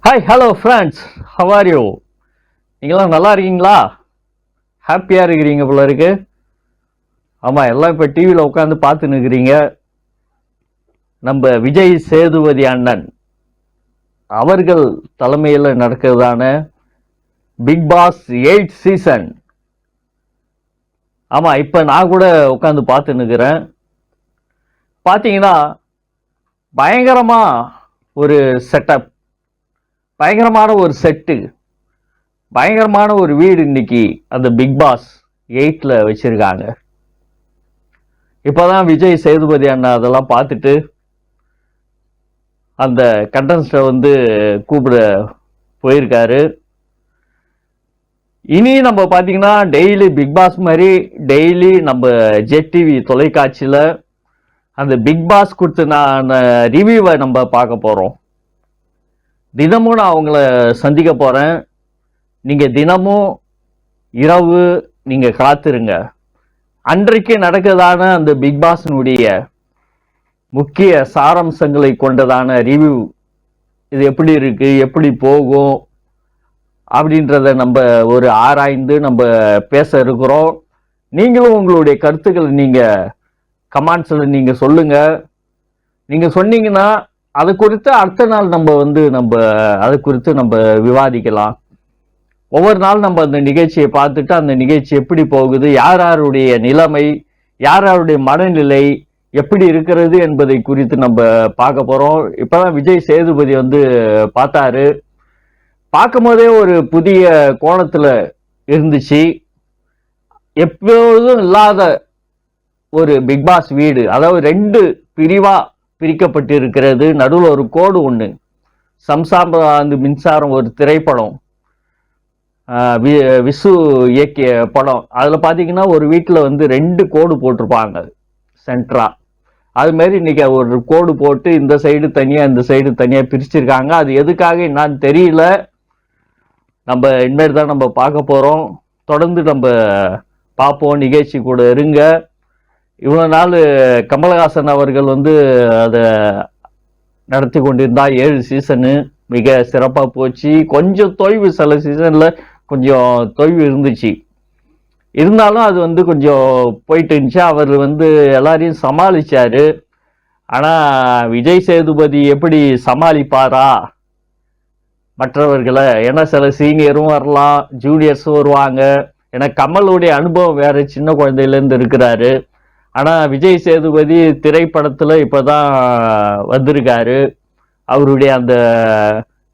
Hi hello friends, how are you? நீங்களாம் நல்லா இருக்கீங்களா? ஹாப்பியாக இருக்கிறீங்க போல இருக்கு. ஆமாம், எல்லாம் இப்போ டிவியில் உட்காந்து பார்த்துன்னு இருக்கிறீங்க. நம்ம விஜய் சேதுபதி அண்ணன் அவர்கள் தலைமையில் நடக்கிறதான பிக் பாஸ் 8 சீசன். ஆமாம், இப்போ நான் கூட உட்காந்து பார்த்துன்னு இருக்கிறேன். பார்த்தீங்கன்னா பயங்கரமாக ஒரு செட்டப், பயங்கரமான ஒரு செட்டு, பயங்கரமான ஒரு வீடு இன்னைக்கு அந்த பிக் பாஸ் 8ல வச்சிருக்காங்க. இப்போதான் விஜய் சேதுபதி அண்ணா அதெல்லாம் பார்த்துட்டு அந்த கண்டன்ஸ்ட கூப்பிட போயிருக்காரு. இனி நம்ம பார்த்தீங்கன்னா டெய்லி பிக் பாஸ் மாதிரி டெய்லி நம்ம ஜெட் டிவி தொலைக்காட்சியில் அந்த பிக் பாஸ் கொடுத்து நான் ரிவ்யூவை நம்ம பார்க்க போகிறோம். தினமும் நான் அவங்கள சந்திக்க போகிறேன். நீங்கள் தினமும் இரவு நீங்கள் காத்திருங்க. அன்றைக்கு நடக்கிறதான அந்த பிக் பாஸினுடைய முக்கிய சாராம்சங்களை கொண்டதான ரிவ்யூ, இது எப்படி இருக்கு, எப்படி போகும் அப்படின்றத நம்ம ஒரு ஆராய்ந்து நம்ம பேச இருக்கிறோம். நீங்களும் உங்களுடைய கருத்துக்களை நீங்கள் கமெண்ட்ஸில் நீங்கள் சொல்லுங்கள். நீங்கள் சொன்னீங்கன்னா அது குறித்து அடுத்த நாள் நம்ம அது குறித்து நம்ம விவாதிக்கலாம். ஒவ்வொரு நாள் நம்ம அந்த நிகழ்ச்சியை பார்த்துட்டு அந்த நிகழ்ச்சி எப்படி போகுது, யார் யாருடைய நிலைமை, யார் யாருடைய மனநிலை எப்படி இருக்கிறது என்பதை குறித்து நம்ம பார்க்க போகிறோம். இப்போதான் விஜய் சேதுபதி பார்த்தாரு. பார்க்கும் போதே ஒரு புதிய கோணத்தில் இருந்துச்சு. எப்பொழுதும் இல்லாத ஒரு பிக் பாஸ் வீடு, அதாவது 2 பிரிவா பிரிக்கப்பட்டு இருக்கிறது. நடுவில் ஒரு கோடு ஒன்று, சம்சாரம் மின்சாரம் ஒரு திரைப்படம், விசு இயக்கிய படம். அதில் பார்த்தீங்கன்னா ஒரு வீட்டில் 2 கோடு போட்டிருப்பாங்க சென்ட்ரா. அது மாதிரி இன்னைக்கு ஒரு கோடு போட்டு இந்த சைடு தனியாக இந்த சைடு தனியாக பிரிச்சிருக்காங்க. அது எதுக்காக என்னான்னு தெரியல. நம்ம இனிமேல் தான் நம்ம பார்க்க போகிறோம். தொடர்ந்து நம்ம பார்ப்போம். நிகழ்ச்சி கூட இருங்க. இவ்வளோ நாள் கமலஹாசன் அவர்கள் அதை நடத்தி கொண்டிருந்தா 7 சீசனு மிக சிறப்பாக போச்சு. கொஞ்சம் தொய்வு, சில சீசனில் கொஞ்சம் தொய்வு இருந்துச்சு. இருந்தாலும் அது கொஞ்சம் போயிட்டு இருந்துச்சு. அவர் எல்லாரையும் சமாளிச்சாரு. ஆனால் விஜய் சேதுபதி எப்படி சமாளிப்பாரா மற்றவர்களை? ஏன்னா சில சீனியரும் வரலாம், ஜூனியர்ஸும் வருவாங்க. ஏன்னா கமலுடைய அனுபவம் வேற, சின்ன குழந்தையிலேருந்து இருக்கிறாரு. ஆனால் விஜய் சேதுபதி திரைப்படத்தில் இப்போதான் வந்திருக்காரு. அவருடைய அந்த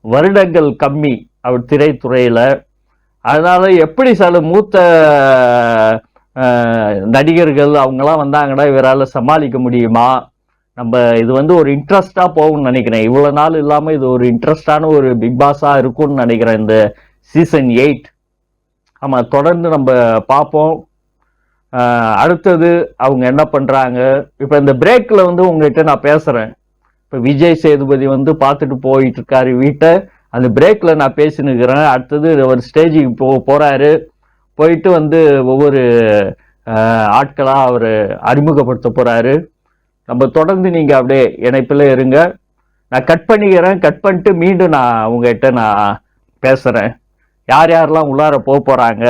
வருடங்கள் கம்மி அவர் திரைத்துறையில். அதனால எப்படி சில மூத்த நடிகர்கள் அவங்கெல்லாம் வந்தாங்கன்னா இவரால் சமாளிக்க முடியுமா? நம்ம இது ஒரு இன்ட்ரெஸ்டாக போகும்னு நினைக்கிறேன். இவ்வளோ நாள் இல்லாமல் இது ஒரு இன்ட்ரெஸ்டான ஒரு பிக் பாஸாக இருக்கும்னு நினைக்கிறேன் இந்த சீசன் 8. ஆமாம், தொடர்ந்து நம்ம பார்ப்போம். அடுத்தது அவங்க என்ன பண்ணுறாங்க. இப்போ இந்த பிரேக்கில் உங்கள்கிட்ட நான் பேசுகிறேன். இப்போ விஜய் சேதுபதி பார்த்துட்டு போயிட்டு இருக்காரு வீட்டை. அந்த பிரேக்கில் நான் பேசினுக்கிறேன். அடுத்தது ஒரு ஸ்டேஜுக்கு போகிறாரு. போயிட்டு ஒவ்வொரு ஆட்களாக அவர் அறிமுகப்படுத்த போகிறாரு. நம்ம தொடர்ந்து நீங்கள் அப்படியே இணைப்பில் இருங்க. நான் கட் பண்ணிக்கிறேன். கட் பண்ணிட்டு மீண்டும் நான் உங்கள்கிட்ட நான் பேசுகிறேன். யார் யாரெல்லாம் உள்ளார போகிறாங்க.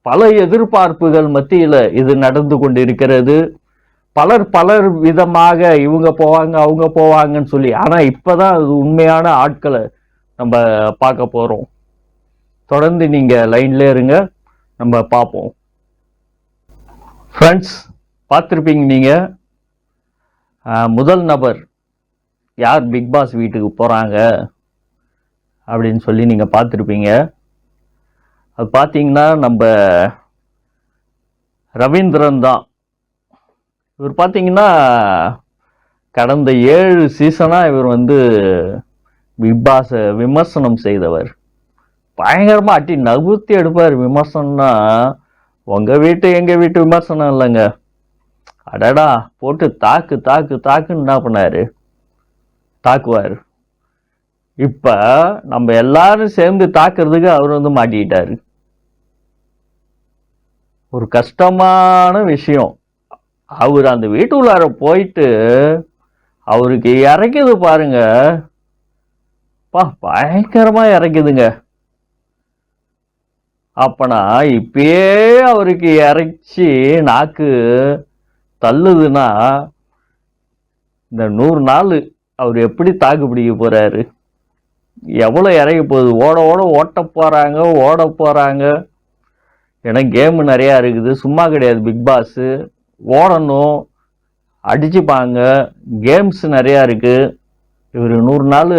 பல எதிர்பார்ப்புகள் மத்தியில் இது நடந்து கொண்டு இருக்கிறது. பலர் விதமாக இவங்க போவாங்க அவங்க போவாங்கன்னு சொல்லி. ஆனால் இப்போதான் அது உண்மையான ஆட்களை நம்ம பார்க்க போகிறோம். தொடர்ந்து நீங்கள் லைன்ல இருங்க, நம்ம பார்ப்போம். ஃப்ரெண்ட்ஸ், பார்த்துருப்பீங்க நீங்கள் முதல் நபர் யார் பிக் பாஸ் வீட்டுக்கு போகிறாங்க அப்படின்னு சொல்லி நீங்கள் பார்த்துருப்பீங்க. அது பார்த்தீங்கன்னா நம்ம ரவீந்திரன் தான். இவர் பார்த்தீங்கன்னா கடந்த 7 சீசனாக இவர் பிக் பாஸை விமர்சனம் செய்தவர். பயங்கரமாக அட்டி நகுத்தி எடுப்பார். விமர்சனம்னா உங்கள் வீட்டு எங்கள் வீட்டு விமர்சனம் இல்லைங்க. அடடா போட்டு தாக்குன்னு என்ன பண்ணார், தாக்குவார். இப்போ நம்ம எல்லாரும் சேர்ந்து தாக்குறதுக்கு அவர் மாட்டிக்கிட்டாரு. ஒரு கஷ்டமான விஷயம். அவர் அந்த வீட்டுள்ளார போயிட்டு அவருக்கு இறக்கிது பாருங்க. பயங்கரமா இறக்குதுங்க. அப்பனா இப்பயே அவருக்கு இறைச்சி நாக்கு தள்ளுதுன்னா இந்த 100 நாள் அவர் எப்படி தாக்கு பிடிக்க போறாரு? எவ்வளவு இறங்கி போகுது? ஓட்ட போறாங்க, ஓட போறாங்க. ஏன்னா கேம் நிறைய இருக்குது, சும்மா கிடையாது. பிக் பாஸ் ஓடணும், அடிச்சுப்பாங்க, கேம்ஸ் நிறைய இருக்கு. இவர் 100 நாள்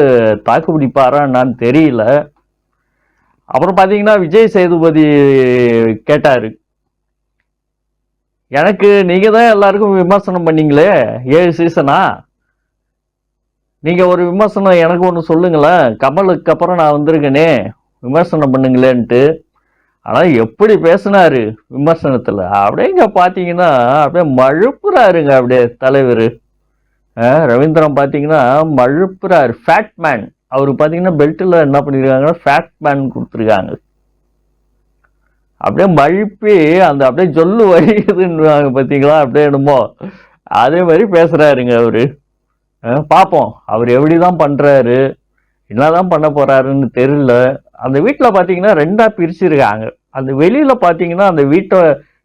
தாக்கு பிடிப்பாரா என்னான்னு தெரியல. அப்புறம் பாத்தீங்கன்னா விஜய் சேதுபதி கேட்டாரு, எனக்கு நீங்க தான் எல்லாருக்கும் விமர்சனம் பண்ணீங்களே 7 சீசனா, நீங்க ஒரு விமர்சனம் எனக்கு ஒன்று சொல்லுங்களேன், கமலுக்கு அப்புறம் நான் வந்திருக்கேனே விமர்சனம் பண்ணுங்களேன்ட்டு. ஆனா எப்படி பேசினாரு விமர்சனத்துல, அப்படியே பாத்தீங்கன்னா அப்படியே மழுப்புறாருங்க. அப்படியே தலைவர் ரவீந்திரன் பாத்தீங்கன்னா மழுப்புறாரு. ஃபேட் மேன் அவரு பாத்தீங்கன்னா பெல்ட்ல என்ன பண்ணிருக்காங்கன்னா ஃபேட் மேன் கொடுத்துருக்காங்க. அப்படியே மழுப்பி அந்த அப்படியே சொல்லு வழியுதுன்னு பாத்தீங்களா, அப்படியே என்னமோ அதே மாதிரி பேசுறாருங்க அவரு. பார்ப்போம் அவர் எப்படிதான் பண்றாரு, என்னதான் பண்ண போறாருன்னு தெரியல. அந்த வீட்டுல பாத்தீங்கன்னா 2ஆ பிரிச்சிருக்காங்க. அந்த வெளியில பாத்தீங்கன்னா அந்த வீட்டை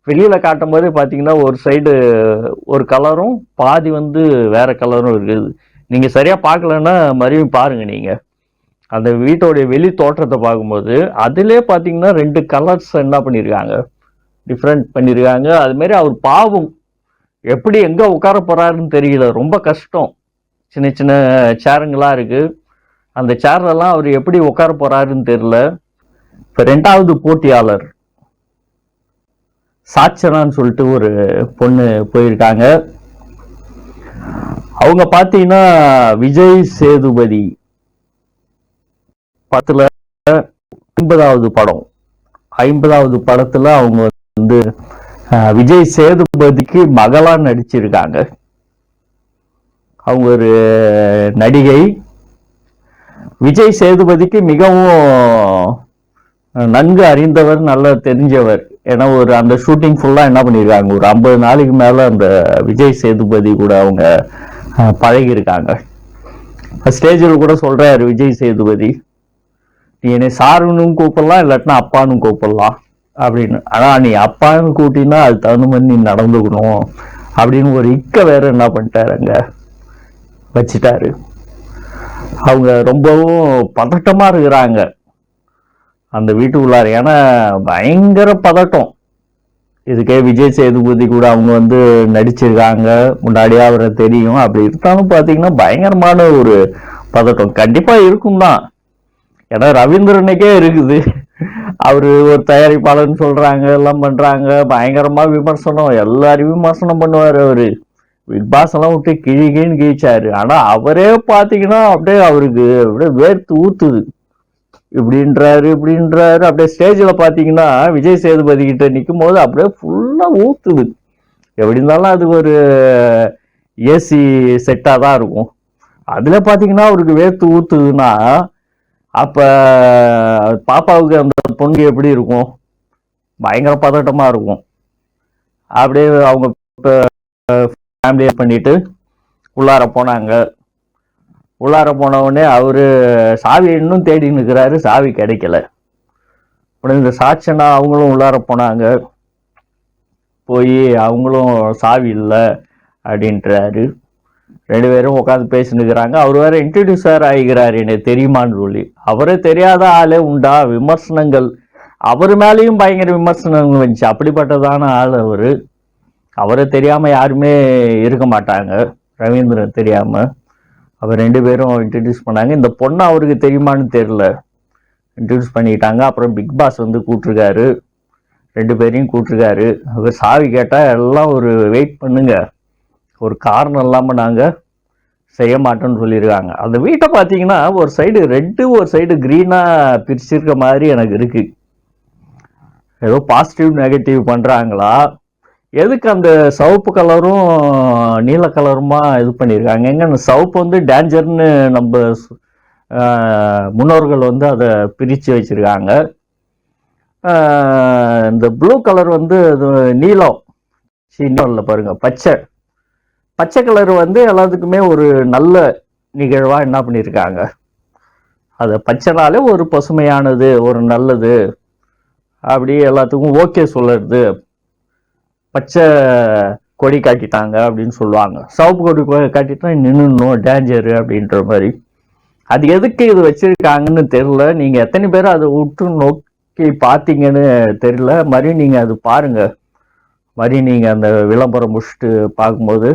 வெளியில காட்டும் போதே பாத்தீங்கன்னா ஒரு சைடு ஒரு கலரும் பாதி வேற கலரும் இருக்குது. நீங்க சரியா பார்க்கலன்னா மறுபடியும் பாருங்க. நீங்க அந்த வீட்டோடைய வெளி தோற்றத்தை பார்க்கும்போது அதிலே பாத்தீங்கன்னா 2 கலர்ஸ் என்ன பண்ணிருக்காங்க, டிஃப்ரெண்ட் பண்ணிருக்காங்க. அது மாதிரி அவர் பாவம் எப்படி எங்க உட்கார போறாருன்னு தெரியல, ரொம்ப கஷ்டம். சின்ன சின்ன சேருங்களா இருக்கு, அந்த சேர்லாம் அவர் எப்படி உட்கார போறாருன்னு தெரியல. இப்ப 2வது போட்டியாளர் சாச்சனான்னு சொல்லிட்டு ஒரு பொண்ணு போயிருக்காங்க. அவங்க பாத்தீங்கன்னா விஜய் சேதுபதி படத்துல 50வது படம், 50வது படத்துல அவங்க விஜய் சேதுபதிக்கு மகளா நடிச்சிருக்காங்க. அவங்க ஒரு நடிகை. விஜய் சேதுபதிக்கு மிகவும் நன்கு அறிந்தவர், நல்லா தெரிஞ்சவர். ஏன்னா ஒரு அந்த ஷூட்டிங் ஃபுல்லா என்ன பண்ணிருக்காங்க, ஒரு 50 நாளைக்கு மேல அந்த விஜய் சேதுபதி கூட அவங்க பழகி இருக்காங்க. ஸ்டேஜில் கூட சொல்றாரு விஜய் சேதுபதி, நீ என்னை சாருன்னு கூப்பிடலாம், இல்லாட்டினா அப்பான்னு கூப்பிடலாம் அப்படின்னு. ஆனா நீ அப்பான்னு கூட்டினா அது தகுந்த மாதிரி நீ நடந்துக்கணும் அப்படின்னு ஒரு வேற என்ன பண்ணிட்டாரு, அங்க வச்சிட்டாரு. அவங்க ரொம்பவும் பதட்டமா இருக்கிறாங்க அந்த வீட்டுக்குள்ளார. ஏன்னா பயங்கர பதட்டம். இதுக்கே விஜய் சேதுபதி கூட அவங்க நடிச்சிருக்காங்க, முன்னாடியே அவரை தெரியும். அப்படி இருந்தாலும் பாத்தீங்கன்னா பயங்கரமான ஒரு பதட்டம் கண்டிப்பா இருக்கும் தான். ஏன்னா ரவீந்திரனுக்கே இருக்குது, அவரு ஒரு தயாரிப்பாளர்னு சொல்றாங்க, எல்லாம் பண்றாங்க, பயங்கரமா விமர்சனம், எல்லாரும் விமர்சனம் பண்ணுவாரு அவரு. பிக் பாஸ் எல்லாம் விட்டு கிழின்னு கிழிச்சாரு. ஆனா அவரே பாத்தீங்கன்னா அப்படியே அவருக்கு அப்படியே வேர்த்து ஊத்துது, இப்படின்றாரு இப்படின்றாரு. அப்படியே ஸ்டேஜ்ல பாத்தீங்கன்னா விஜய் சேதுபதி கிட்ட நிக்கும் போது அப்படியே ஃபுல்லா ஊத்துது. எப்படி இருந்தாலும் அது ஒரு ஏசி செட்டா தான் இருக்கும். அதுல பாத்தீங்கன்னா அவருக்கு வேர்த்து ஊத்துதுன்னா அப்ப பாப்பாவுக்கு அந்த பொண்ணு எப்படி இருக்கும், பயங்கர பதட்டமா இருக்கும். அப்படியே அவங்க ஃபேமிலியை பண்ணிட்டு உள்ளார போனாங்க. உள்ளார போன உடனே அவரு சாவி இன்னும் தேடி நிற்கிறாரு, சாவி கிடைக்கல. உடனே இந்த சாட்சனா அவங்களும் உள்ளார போனாங்க. போய் அவங்களும் சாவி இல்லை அப்படின்றாரு. 2 பேரும் உட்காந்து பேசினுக்கிறாங்க. அவர் வேற இன்ட்ரடியூசர் ஆகிக்கிறாரு, எனக்கு தெரியுமான்னு சொல்லி. அவரே தெரியாத ஆளே உண்டா, விமர்சனங்கள் அவர் மேலேயும் பயங்கர விமர்சனங்கள் வந்துச்சு. அப்படிப்பட்டதான ஆள் அவரு. அவரை தெரியாம யாருமே இருக்க மாட்டாங்க, ரவீந்திரன் தெரியாம. அவர் 2 பேரும் இன்ட்ரடியூஸ் பண்ணாங்க. இந்த பொண்ணு அவருக்கு தெரியுமான்னு தெரியல, இன்ட்ரடியூஸ் பண்ணிக்கிட்டாங்க. அப்புறம் பிக் பாஸ் கூப்பிட்டுருக்காரு, 2 பேரையும் கூப்பிட்டுருக்காரு. அவர் சாவி கேட்டா எல்லாம் ஒரு வெயிட் பண்ணுங்க, ஒரு காரணம் இல்லாம நாங்க செய்ய மாட்டோம்னு சொல்லியிருக்காங்க. அந்த வீட்டை பார்த்தீங்கன்னா ஒரு சைடு ரெட்டு ஒரு சைடு கிரீனா பிரிச்சிருக்க மாதிரி எனக்கு இருக்கு. ஏதோ பாசிட்டிவ் நெகட்டிவ் பண்றாங்களா, எதுக்கு அந்த சிவப்பு கலரும் நீல கலருமா இது பண்ணியிருக்காங்க? எங்க அந்த சிவப்பு டேஞ்சர்னு நம்ம முன்னோர்கள் அதை பிரித்து வச்சிருக்காங்க. இந்த ப்ளூ கலர் நீலம், இல்லை பாருங்க, பச்சை பச்சை கலர் எல்லாத்துக்குமே ஒரு நல்ல நிகழ்வா என்ன பண்ணியிருக்காங்க, அது பச்சைனாலே ஒரு பசுமையானது, ஒரு நல்லது, அப்படி எல்லாத்துக்கும் ஓகே சொல்லுறது. பச்சை கொடி காட்டிட்டாங்க அப்படின்னு சொல்லுவாங்க. சிவப்பு கொடி காட்டிட்டா நின்னுடணும், டேஞ்சரு அப்படின்ற மாதிரி. அது எதுக்கு இது வச்சிருக்காங்கன்னு தெரியல. நீங்க எத்தனை பேர் அதை உற்று நோக்கி பார்த்தீங்கன்னு தெரியல. மறுபடியும் நீங்க அது பாருங்க. மறுபடியும் நீங்க அந்த விளம்பரம் முடிச்சுட்டு பார்க்கும்போது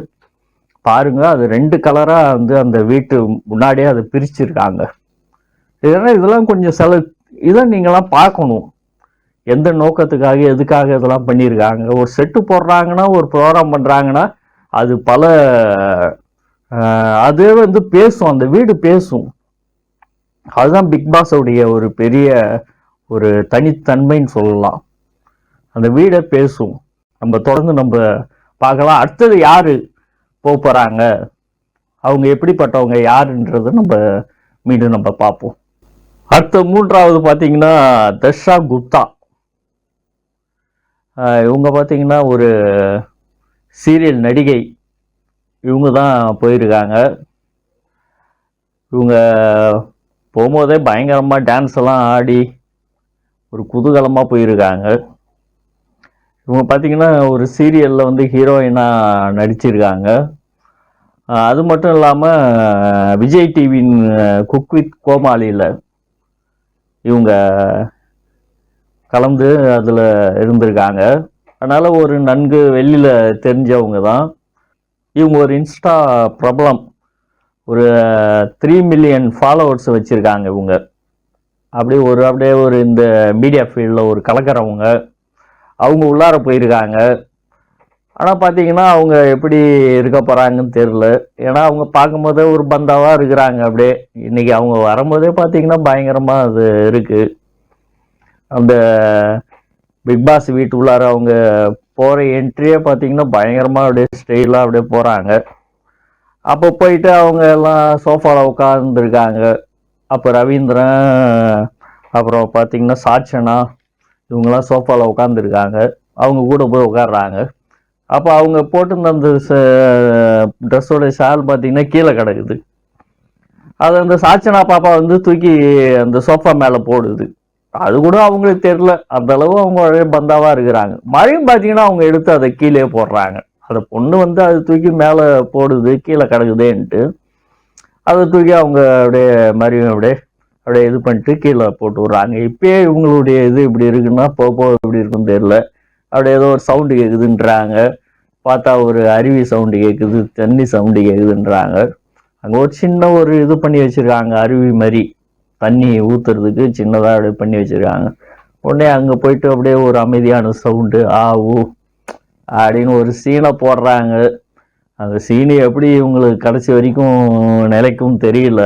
பாருங்க, அது 2 கலரா வந்து அந்த வீட்டு முன்னாடியே அதை பிரிச்சிருக்காங்க. இதெல்லாம் கொஞ்சம் இதை நீங்களாம் பார்க்கணும். எந்த நோக்கத்துக்காக, எதுக்காக இதெல்லாம் பண்ணியிருக்காங்க. ஒரு செட்டு போடுறாங்கன்னா, ஒரு ப்ரோக்ராம் பண்றாங்கன்னா, அது பல அது வந்து பேசும், அந்த வீடு பேசும். அதுதான் பிக் பாஸோடைய ஒரு பெரிய ஒரு தனித்தன்மைன்னு சொல்லலாம். அந்த வீடை பேசும். நம்ம தொடர்ந்து நம்ம பார்க்கலாம். அடுத்தது யாரு போறாங்க, அவங்க எப்படிப்பட்டவங்க யாருன்றத நம்ம மீண்டும் நம்ம பார்ப்போம். அடுத்த 3வது பார்த்தீங்கன்னா தர்ஷா குப்தா. இவங்க பார்த்தீங்கன்னா ஒரு சீரியல் நடிகை. இவங்க தான் போயிருக்காங்க. இவங்க போகும்போதே பயங்கரமாக டான்ஸ் எல்லாம் ஆடி ஒரு குதூகலமாக போயிருக்காங்க. இவங்க பார்த்தீங்கன்னா ஒரு சீரியலில் வந்து ஹீரோயினாக நடிச்சிருக்காங்க. அது மட்டும் இல்லாமல் விஜய் டிவியின் குக் வித் கோமாளியில் இவங்க கலந்து அதில் இருந்திருக்காங்க. அதனால் ஒரு நன்கு வெளியில் தெரிஞ்சவங்க தான். இவங்க ஒரு இன்ஸ்டா பிரபலம். ஒரு 3 மில்லியன் ஃபாலோவர்ஸ் வச்சுருக்காங்க இவங்க. அப்படியே ஒரு இந்த மீடியா ஃபீல்டில் ஒரு கலக்கிறவங்க. அவங்க உள்ளார போயிருக்காங்க. ஆனால் பார்த்தீங்கன்னா அவங்க எப்படி இருக்க போகிறாங்கன்னு தெரில. ஏன்னா அவங்க பார்க்கும்போதே ஒரு பந்தாவாக இருக்கிறாங்க. அப்படியே இன்னைக்கு அவங்க வரும்போதே பார்த்தீங்கன்னா பயங்கரமாக அது இருக்குது. அந்த பிக் பாஸ் வீட்டு உள்ளார அவங்க போகிற என்ட்ரியே பார்த்தீங்கன்னா பயங்கரமாக அப்படியே ஸ்டைலாக அப்படியே போகிறாங்க. அப்போ போயிட்டு அவங்க எல்லாம் சோஃபாவில் உட்காந்துருக்காங்க. அப்போ ரவீந்திரன், அப்புறம் பார்த்தீங்கன்னா சாட்சனா, இவங்கெல்லாம் சோஃபாவில் உட்காந்துருக்காங்க. அவங்க கூட போய் உட்காடுறாங்க. அப்போ அவங்க போட்டிருந்த அந்த ட்ரெஸ்ஸோட ஷால் பார்த்தீங்கன்னா கீழே கிடக்குது. அது அந்த சாட்சனா பாப்பா வந்து தூக்கி அந்த சோஃபா மேலே போடுது. அது கூட அவங்களுக்கு தெரியல. அந்த அளவு அவங்க பந்தாவா இருக்கிறாங்க. மழையும் பார்த்தீங்கன்னா அவங்க எடுத்து அதை கீழே போடுறாங்க. அந்த பொண்ணு வந்து அது தூக்கி மேலே போடுது, கீழே கிடக்குதேன்ட்டு அதை தூக்கி அவங்க அப்படியே மறுபடியும் அப்படியே இது பண்ணிட்டு கீழே போட்டு விட்றாங்க. இப்பயே இவங்களுடைய இது இப்படி இருக்குன்னா போக எப்படி இருக்குன்னு தெரியல. அப்படியே ஏதோ ஒரு சவுண்டு கேட்குதுன்றாங்க. பார்த்தா ஒரு அருவி சவுண்டு கேட்குது, தண்ணி சவுண்டு கேட்குதுன்றாங்க. அங்கே ஒரு சின்ன ஒரு இது பண்ணி வச்சிருக்காங்க, அருவி மாதிரி தண்ணி ஊத்துறதுக்கு சின்னதாக அப்படியே பண்ணி வச்சிருக்காங்க. உடனே அங்கே போயிட்டு அப்படியே ஒரு அமைதியான சவுண்டு ஊ அப்படின்னு ஒரு சீனை போடுறாங்க. அந்த சீனு எப்படி இவங்களுக்கு கடைசி வரைக்கும் நிலைக்கும் தெரியல.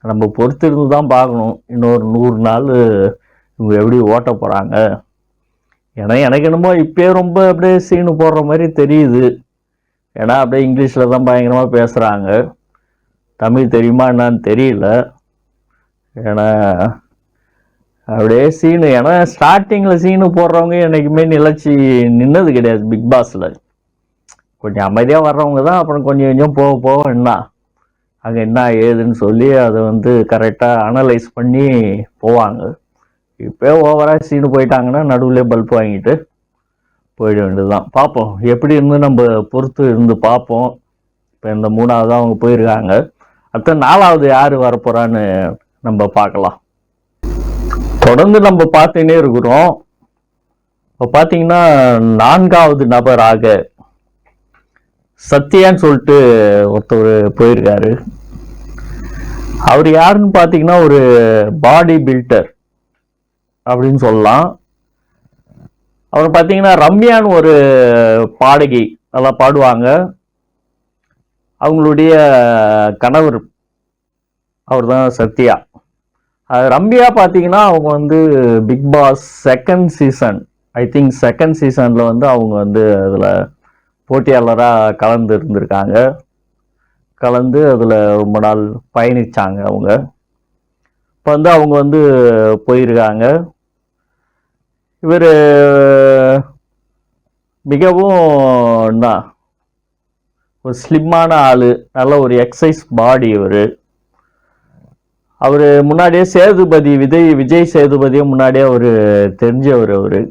நம்ம பொறுத்திருந்து தான் பார்க்கணும். இன்னொரு 100 நாள் இவங்க எப்படி ஓட்ட போகிறாங்க. ஏன்னா எனக்கு என்னமோ இப்போயே ரொம்ப அப்படியே சீனு போடுற மாதிரி தெரியுது. ஏன்னா அப்படியே இங்கிலீஷில் தான் பயங்கரமாக பேசுகிறாங்க. தமிழ் தெரியுமா என்னான்னு தெரியல. ஏன்னா அப்படியே சீனு. ஏன்னா ஸ்டார்டிங்கில் சீனு போடுறவங்க என்றைக்குமே நிலச்சி நின்னது கிடையாது பிக் பாஸில். கொஞ்சம் அமைதியாக வர்றவங்க தான் அப்புறம் கொஞ்சம் கொஞ்சம் போக என்ன அங்கே என்ன ஏதுன்னு சொல்லி அதை வந்து கரெக்டாக அனலைஸ் பண்ணி போவாங்க. இப்போ ஓவராக சீனு போயிட்டாங்கன்னா நடுவில் பல்ப் வாங்கிட்டு போயிட வேண்டியது தான். பார்ப்போம் எப்படி இருந்து நம்ம பொறுத்து இருந்து பார்ப்போம். இப்போ இந்த 3வது அவங்க போயிருக்காங்க. அடுத்த 4வது யார் வரப்போறான்னு நம்ம பார்க்கலாம். தொடர்ந்து நம்ம பார்த்துன்னே இருக்கிறோம். இப்போ பார்த்தீங்கன்னா 4வது நபராக சத்யான்னு சொல்லிட்டு ஒருத்தர் போயிருக்காரு. அவர் யாருன்னு பார்த்தீங்கன்னா ஒரு பாடி பில்டர் அப்படின்னு சொல்லலாம். அவர் பார்த்தீங்கன்னா ரம்யான்னு ஒரு பாடகி, நல்லா பாடுவாங்க. அவங்களுடைய கணவர் அவர் தான் சத்யா. ரம்யா பார்த்தீங்கன்னா அவங்க வந்து Bigg Boss 2nd season, I think 2nd சீசனில் வந்து அவங்க வந்து அதில் போட்டியாளராக கலந்து இருந்திருக்காங்க. கலந்து அதில் ரொம்ப நாள் பயணித்தாங்க அவங்க. இப்போ வந்து அவங்க வந்து போயிருக்காங்க. இவர் மிகவும் ஒரு ஸ்லிம்மான ஆள், நல்ல ஒரு எக்ஸசைஸ் பாடி. இவர் அவரு முன்னாடியே விஜய் சேதுபதியும் முன்னாடியே அவரு தெரிஞ்சவர் அவரு.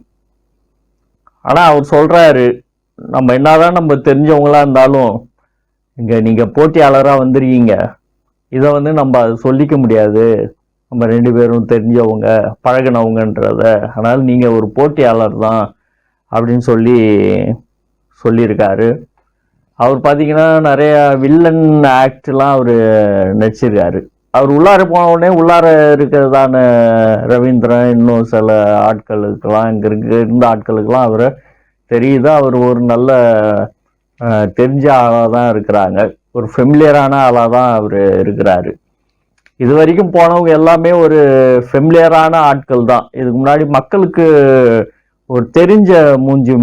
ஆனா அவர் சொல்றாரு, நம்ம என்னதான் நம்ம தெரிஞ்சவங்களா இருந்தாலும் இங்க நீங்க போட்டியாளரா வந்திருக்கீங்க, இதை நம்ம சொல்லிக்க முடியாது, நம்ம 2 பேரும் தெரிஞ்சவங்க பழகினவங்கன்றத, அதனால நீங்க ஒரு போட்டியாளர் தான் அப்படின்னு சொல்லியிருக்காரு. அவர் பார்த்தீங்கன்னா நிறைய வில்லன் ஆக்ட்லாம் அவர் நடிச்சிருக்காரு. அவர் உள்ளார போன உடனே உள்ளார இருக்கிறதான ரவீந்திரன் இன்னும் சில ஆட்களுக்கெல்லாம் இங்க இருந்த ஆட்களுக்கெல்லாம் அவரை தெரியுது. அவர் ஒரு நல்ல தெரிஞ்ச ஆளாக தான் இருக்கிறாங்க, ஒரு ஃபெமிலியரான ஆளாக தான் அவர் இருக்கிறாரு. இது வரைக்கும் போனவங்க எல்லாமே ஒரு ஃபெமிலியரான ஆட்கள் தான். இதுக்கு முன்னாடி மக்களுக்கு ஒரு தெரிஞ்ச மூஞ்சி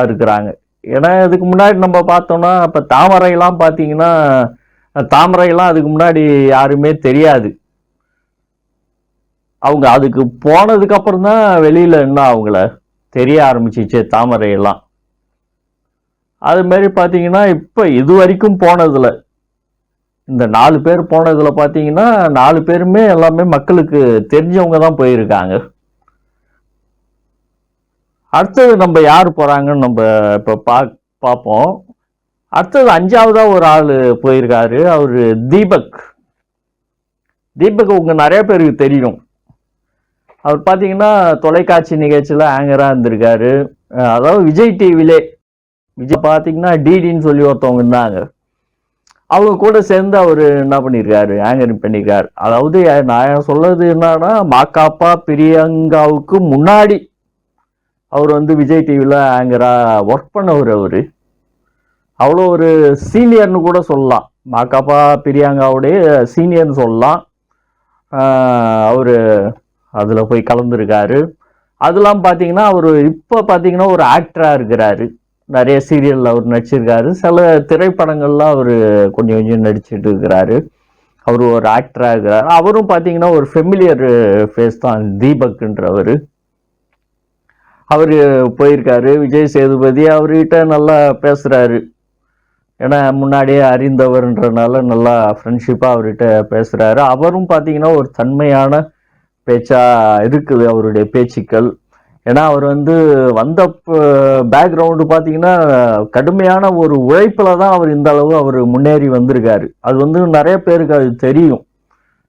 இருக்கிறாங்க. ஏன்னா இதுக்கு முன்னாடி நம்ம பார்த்தோம்னா இப்போ தாமரையெல்லாம் பார்த்தீங்கன்னா, தாமரையெல்லாம் அதுக்கு முன்னாடி யாருமே தெரியாது. அவங்க அதுக்கு போனதுக்கு அப்புறம் தான் வெளியில என்ன அவங்கள தெரிய ஆரம்பிச்சிச்சு தாமரையெல்லாம். அது மாதிரி பார்த்தீங்கன்னா இப்போ இது வரைக்கும் போனதுல இந்த 4 பேர் போனதுல பார்த்தீங்கன்னா 4 பேருமே எல்லாமே மக்களுக்கு தெரிஞ்சவங்க தான் போயிருக்காங்க. அடுத்தது நம்ம யார் போறாங்கன்னு நம்ம இப்போ பார்ப்போம். அடுத்தது 5ஆவதா ஒரு ஆள் போயிருக்காரு, அவரு தீபக். உங்க நிறைய பேருக்கு தெரியும். அவர் பார்த்தீங்கன்னா தொலைக்காட்சி நிகழ்ச்சியில் ஆங்கராக இருந்திருக்காரு. அதாவது விஜய் டிவிலே பார்த்தீங்கன்னா டிடின்னு சொல்லி ஒருத்தவங்க இருந்தாங்க, அவங்க கூட சேர்ந்து அவர் என்ன பண்ணியிருக்காரு, ஆங்கரிங் பண்ணியிருக்காரு. அதாவது நான் சொல்றது என்னன்னா, மாக்காப்பா பிரியங்காவுக்கு முன்னாடி அவர் விஜய் டிவியில் ஆங்கராக ஒர்க் பண்ணவர். அவர் அவ்வளோ ஒரு சீனியர்னு கூட சொல்லலாம், மாக்காப்பா பிரியங்காவுடைய சீனியர்னு சொல்லலாம். அவர் அதில் போய் கலந்துருக்காரு. அதெல்லாம் பார்த்தீங்கன்னா அவர் இப்போ பார்த்தீங்கன்னா ஒரு ஆக்டராக இருக்கிறாரு. நிறைய சீரியலில் அவர் நடிச்சிருக்காரு, சில திரைப்படங்கள்லாம் அவர் கொஞ்சம் கொஞ்சம் நடிச்சிட்டு இருக்கிறாரு. அவர் ஒரு ஆக்டராக இருக்கிறார். அவரும் பார்த்தீங்கன்னா ஒரு ஃபெமிலியர் ஃபேஸ் தான் தீபக்ன்றவர். அவர் போயிருக்காரு. விஜய் சேதுபதி அவர்கிட்ட நல்லா பேசுகிறாரு, ஏன்னா முன்னாடியே அறிந்தவர்ன்றனால நல்லா ஃப்ரெண்ட்ஷிப்பாக அவர்கிட்ட பேசுகிறாரு. அவரும் பார்த்தீங்கன்னா ஒரு தன்மையான பேச்சா இருக்குது அவருடைய பேச்சுக்கள். ஏன்னா அவர் வந்த பேக்ரவுண்டு பார்த்தீங்கன்னா கடுமையான ஒரு உழைப்பில் தான் அவர் இந்த அளவு அவர் முன்னேறி வந்திருக்காரு. அது நிறைய பேருக்கு அது தெரியும்,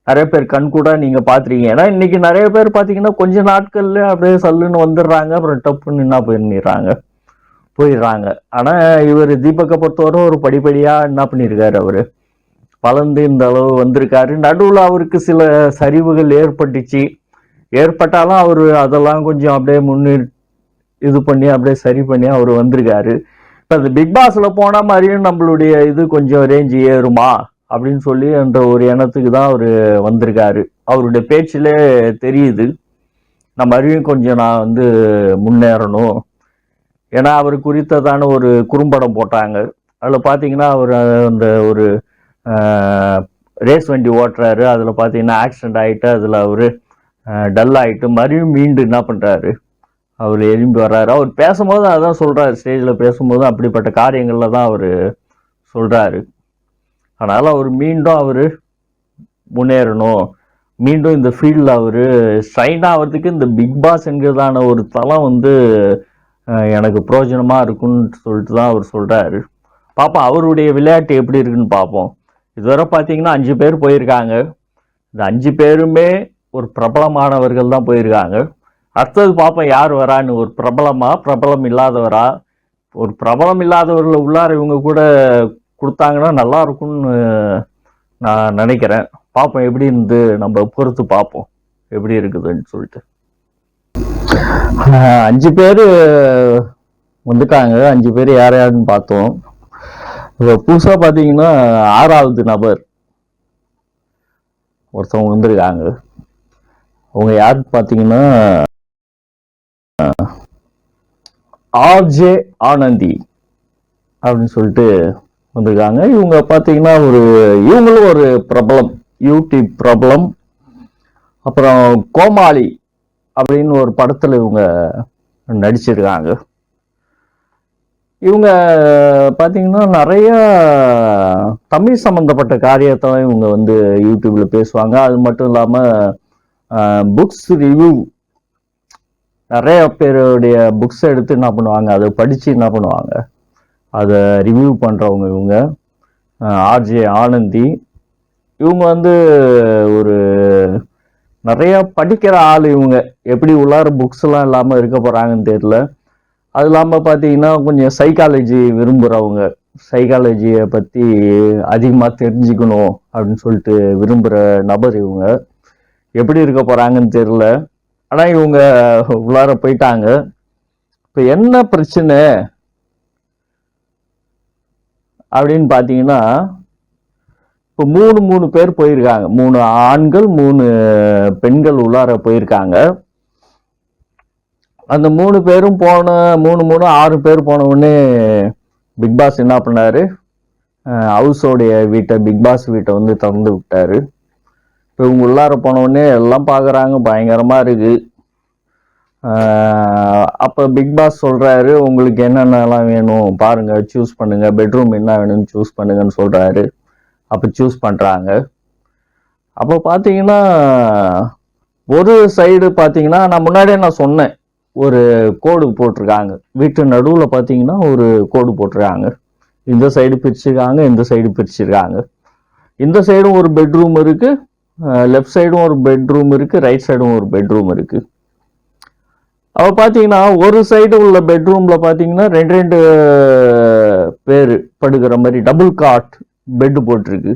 நிறைய பேர் கண்கூட நீங்கள் பார்த்துருக்கீங்க. ஏன்னா இன்னைக்கு நிறைய பேர் பார்த்தீங்கன்னா கொஞ்ச நாட்கள்ல அப்படியே சல்லுன்னு வந்துடுறாங்க, அப்புறம் டப்புன்னு என்ன போயிடுறாங்க. ஆனால் இவர் தீபக்கை பொறுத்தவரை ஒரு படிப்படியாக என்ன பண்ணியிருக்காரு, அவர் வளர்ந்து இந்த அளவு வந்திருக்காரு. நடுவில் அவருக்கு சில சரிவுகள் ஏற்பட்டாலும் அவர் அதெல்லாம் கொஞ்சம் அப்படியே இது பண்ணி அப்படியே சரி பண்ணி அவர் வந்திருக்காரு. இப்போ அந்த பிக் பாஸ்ல போன மாதிரியும் நம்மளுடைய இது கொஞ்சம் ரேஞ்சு ஏறுமா அப்படின்னு சொல்லி என்ற ஒரு எண்ணத்துக்கு தான் அவர் வந்திருக்காரு. அவருடைய பேச்சிலே தெரியுது, நம்ம மாதிரியும் கொஞ்சம் நான் முன்னேறணும். ஏன்னா அவர் குறித்ததான ஒரு குறும்படம் போட்டாங்க. அதில் பார்த்தீங்கன்னா அவர் அந்த ஒரு ரேஸ் வண்டி ஓட்டுறாரு, அதில் பார்த்தீங்கன்னா ஆக்சிடென்ட் ஆகிட்டு அதில் அவர் டல் ஆகிட்டு மறுபடியும் மீண்டும் என்ன பண்ணுறாரு, அவர் எழும்பி வர்றாரு. அவர் பேசும்போது அதான் சொல்கிறாரு, ஸ்டேஜில் பேசும்போது அப்படிப்பட்ட காரியங்களில் தான் அவர் சொல்கிறாரு. அதனால் அவர் மீண்டும் முன்னேறணும், மீண்டும் இந்த ஃபீல்டில் அவர் ஷைன் ஆகிறதுக்கு இந்த பிக் பாஸ் என்கிறதான ஒரு தளம் எனக்கு பிரயோஜனமாக இருக்குன்னு சொல்லிட்டு தான் அவர் சொல்கிறாரு. பார்ப்போம் அவருடைய விளையாட்டு எப்படி இருக்குன்னு பார்ப்போம். இதுவரை பார்த்தீங்கன்னா 5 பேர் போயிருக்காங்க. இந்த 5 பேருமே ஒரு பிரபலமானவர்கள் தான் போயிருக்காங்க. அடுத்தது பார்ப்போம் யார் வரான்னு, ஒரு பிரபலம் இல்லாதவரா. ஒரு பிரபலம் இல்லாதவர்களை உள்ளார இவங்க கூட கொடுத்தாங்கன்னா நல்லா இருக்கும்னு நான் நினைக்கிறேன். பார்ப்போம் எப்படி நம்ம பொறுத்து பார்ப்போம் எப்படி இருக்குதுன்னு சொல்லிட்டு. 5 பேர் வந்துட்டாங்க. 5 பேர் யாருன்னு பார்த்தோம். இப்போ புதுசாக பார்த்தீங்கன்னா 6வது நபர் ஒருத்தவங்க வந்திருக்காங்க. அவங்க யாருன்னு பார்த்தீங்கன்னா ஆர்ஜே ஆனந்தி அப்படின்னு சொல்லிட்டு வந்திருக்காங்க. இவங்க பார்த்தீங்கன்னா இவங்களும் ஒரு பிரபலம், யூடியூப் பிரபலம். அப்புறம் கோமாளி அப்படின்னு ஒரு படத்தில் இவங்க நடிச்சிருக்காங்க. இவங்க பார்த்தீங்கன்னா நிறைய தமிழ் சம்பந்தப்பட்ட காரியத்தை இவங்க வந்து யூடியூப்ல பேசுவாங்க. அது மட்டும் இல்லாம புக்ஸ் ரிவ்யூ நிறைய பேருடைய புக்ஸ் எடுத்து என்ன பண்ணுவாங்க, அதை படிச்சு என்ன பண்ணுவாங்க, அதை ரிவ்யூ பண்றவங்க இவங்க. ஆர்ஜே ஆனந்தி இவங்க வந்து ஒரு நிறைய படிக்கிற ஆள் இவங்க. எப்படி உள்ளார புக்ஸ் எல்லாம் இல்லாம இருக்க போறாங்கன்னு தெரியல. அது இல்லாமல் பார்த்தீங்கன்னா கொஞ்சம் சைக்காலஜி விரும்புகிறவங்க, சைக்காலஜியை பற்றி அதிகமாக தெரிஞ்சுக்கணும் அப்படின்னு சொல்லிட்டு விரும்புகிற நபர் இவங்க. எப்படி இருக்க போகிறாங்கன்னு தெரில. ஆனால் இவங்க உள்ளார போயிட்டாங்க. இப்போ என்ன பிரச்சனை அப்படின்னு பார்த்தீங்கன்னா, இப்போ மூணு பேர் போயிருக்காங்க. 3 ஆண்கள் 3 பெண்கள் உள்ளார போயிருக்காங்க. அந்த 3 பேரும் போன 6 பேர் போன உடனே பிக் பாஸ் என்ன பண்ணாரு, ஹவுஸோடைய வீட்டை, பிக் பாஸ் வீட்டை வந்து திறந்து விட்டாரு. இப்போ இவங்க உள்ளார போன உடனே எல்லாம் பார்க்குறாங்க, பயங்கரமா இருக்கு. அப்போ பிக் பாஸ் சொல்றாரு, உங்களுக்கு என்னென்னலாம் வேணும் பாருங்க, சூஸ் பண்ணுங்க, பெட்ரூம் என்ன வேணும்னு சூஸ் பண்ணுங்கன்னு சொல்றாரு. அப்போ சூஸ் பண்றாங்க. அப்போ பார்த்தீங்கன்னா ஒரு சைடு பார்த்தீங்கன்னா, நான் முன்னாடியே நான் சொன்னேன், ஒரு கோடு போட்டிருக்காங்க. வீட்டு நடுவில் பார்த்தீங்கன்னா ஒரு கோடு போட்டிருக்காங்க. இந்த சைடு பிரிச்சிருக்காங்க, இந்த சைடு பிரிச்சிருக்காங்க. இந்த சைடும் ஒரு பெட்ரூம் இருக்கு, லெஃப்ட் சைடும் ஒரு பெட்ரூம் இருக்கு, ரைட் சைடும் ஒரு பெட்ரூம் இருக்கு. அவ பார்த்தீங்கன்னா ஒரு சைடு உள்ள பெட்ரூம்ல பார்த்தீங்கன்னா 2 பேர் படுக்கிற மாதிரி டபுள் காட் பெட் போட்டிருக்கு.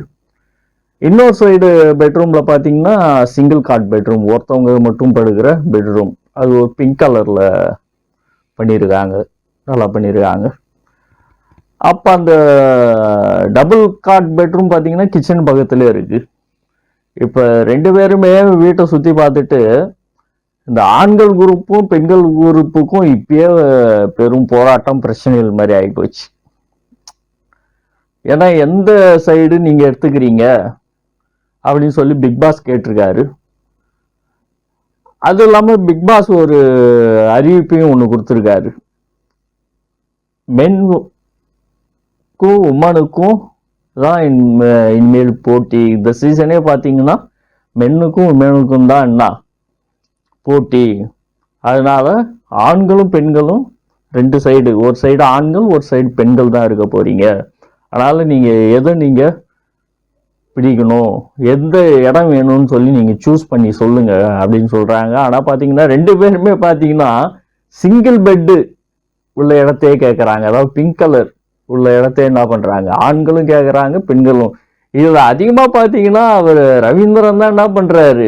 இன்னொரு சைடு பெட்ரூம்ல பார்த்தீங்கன்னா சிங்கிள் காட் பெட்ரூம், ஒருத்தவங்க மட்டும் படுக்கிற பெட்ரூம். அது ஒரு பிங்க் கலர்ல பண்ணியிருக்காங்க, நல்லா பண்ணியிருக்காங்க. அப்போ அந்த டபுள் காட் பெட்ரூம் பார்த்தீங்கன்னா கிச்சன் பக்கத்துல இருக்கு. இப்போ 2 பேருமே வீட்டை சுற்றி பார்த்துட்டு இந்த ஆண்கள் குரூப்பும் பெண்கள் குரூப்புக்கும் இப்பயே பெரும் போராட்டம், பிரச்சனைகள் மாதிரி ஆகிப்போச்சு. ஏன்னா எந்த சைடு நீங்க எடுத்துக்கிறீங்க அப்படின்னு சொல்லி பிக் பாஸ் கேட்டிருக்காரு. அது இல்லாம பிக் பாஸ் ஒரு அறிவிப்பையும் ஒண்ணு கொடுத்திருக்காரு. மென்னுக்கும் உமனுக்கும் தான் இனிமேல் போட்டி. இந்த சீசனே பார்த்தீங்கன்னா மென்னுக்கும் உமனுக்கும் தான் என்ன போட்டி. அதனால ஆண்களும் பெண்களும் 2 சைடு, ஒரு சைடு ஆண்கள் ஒரு சைடு பெண்கள் தான் இருக்க போறீங்க. அதனால நீங்க பிடிக்கணும், எந்த இடம் வேணும்னு சொல்லி நீங்க சூஸ் பண்ணி சொல்லுங்க அப்படின்னு சொல்றாங்க. ஆனா பாத்தீங்கன்னா 2 பேருமே பாத்தீங்கன்னா சிங்கிள் பெட்டு உள்ள இடத்தையே கேட்கறாங்க. அதாவது பிங்க் கலர் உள்ள இடத்தையே என்ன பண்றாங்க, ஆண்களும் கேட்கறாங்க, பெண்களும். இதுல அதிகமா பாத்தீங்கன்னா அவர் ரவீந்திரன் தான் என்ன பண்றாரு,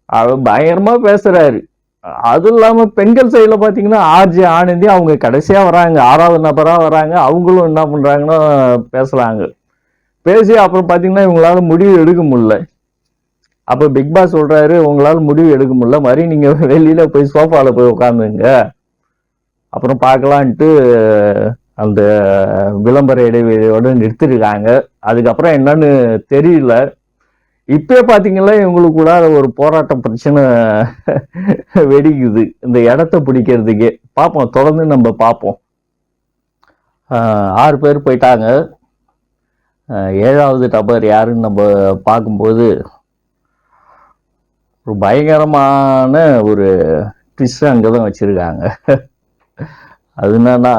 அவர் பயங்கரமா பேசுறாரு. அது இல்லாம பெண்கள் சைடுல பாத்தீங்கன்னா ஆர்ஜே ஆனந்தி அவங்க கடைசியா வராங்க, 6வது நபரா வராங்க. அவங்களும் என்ன பண்றாங்கன்னா பேசுறாங்க. பேசி அப்புறம் பாத்தீங்கன்னா இவங்களால முடிவு எடுக்க முடியல. அப்ப பிக் பாஸ் சொல்றாரு, உங்களால முடிவு எடுக்க முடியல, மாதிரி நீங்க வெளியில போய் சோஃபால போய் உட்காந்துங்க, அப்புறம் பார்க்கலான்ட்டு அந்த விளம்பர இடைவெளியோட நிறுத்திருக்காங்க. அதுக்கப்புறம் என்னன்னு தெரியல. இப்பயே பாத்தீங்கன்னா இவங்களுக்குள்ள ஒரு போராட்ட பிரச்சனை வெடிக்குது இந்த இடத்த பிடிக்கிறதுக்கே. பார்ப்போம், தொடர்ந்து நம்ம பார்ப்போம். 6 பேர் போயிட்டாங்க. 7வது நபர் யாருன்னு நம்ம பார்க்கும்போது ஒரு பயங்கரமான ஒரு ட்விஸ்ட் அங்கதான் வச்சிருக்காங்க. அது என்னன்னா,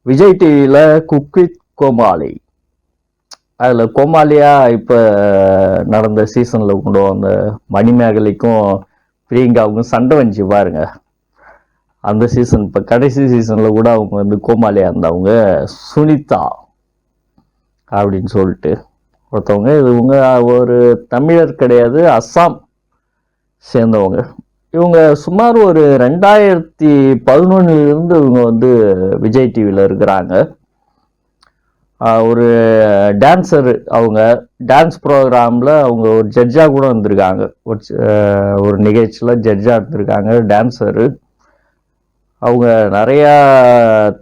விஜய் டிவியில குக் வித் கோமாளி, அதுல கோமாளியா இப்ப நடந்த சீசன்ல கொண்டு வந்த மணிமேகலைக்கும் பிரியங்காவுக்கும் சண்டை வந்துச்சு பாருங்க. அந்த சீசன் இப்ப கடைசி சீசன்ல கூட அவங்க வந்து கோமாளியா இருந்தவங்க சுனிதா அப்படின்னு சொல்லிட்டு ஒருத்தவங்க. இவங்க ஒரு தமிழர் கிடையாது, அஸ்ஸாம் சேர்ந்தவங்க. இவங்க சுமார் ஒரு 2011 இவங்க வந்து விஜய் டிவியில இருக்கிறாங்க. ஒரு டான்ஸர். அவங்க டான்ஸ் ப்ரோக்ராம்ல அவங்க ஒரு ஜட்ஜா கூட வந்திருக்காங்க. ஒரு நிகழ்ச்சியில ஜட்ஜா இருந்திருக்காங்க, டான்ஸரு. அவங்க நிறைய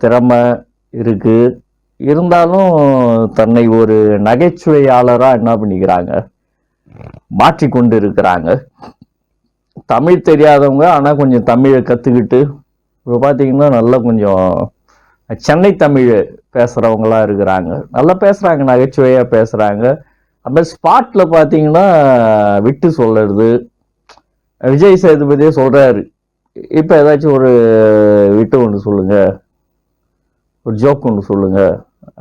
திறமை இருக்கு, இருந்தாலும் தன்னை ஒரு நகைச்சுவையாளரா என்ன பண்ணிக்கிறாங்க, மாற்றிக்கொண்டு இருக்கிறாங்க. தமிழ் தெரியாதவங்க, ஆனா கொஞ்சம் தமிழை கத்துக்கிட்டு இப்போ பார்த்தீங்கன்னா நல்லா கொஞ்சம் சென்னை தமிழ் பேசுறவங்களா இருக்கிறாங்க, நல்லா பேசுறாங்க, நகைச்சுவையா பேசுறாங்க. அப்புறம் ஸ்பாட்ல பாத்தீங்கன்னா விட்டு சொல்றது. விஜய் சேதுபதியே சொல்றாரு, இப்ப ஏதாச்சும் ஒரு விட்டு ஒன்று சொல்லுங்க, ஒரு ஜோக் ஒன்று சொல்லுங்க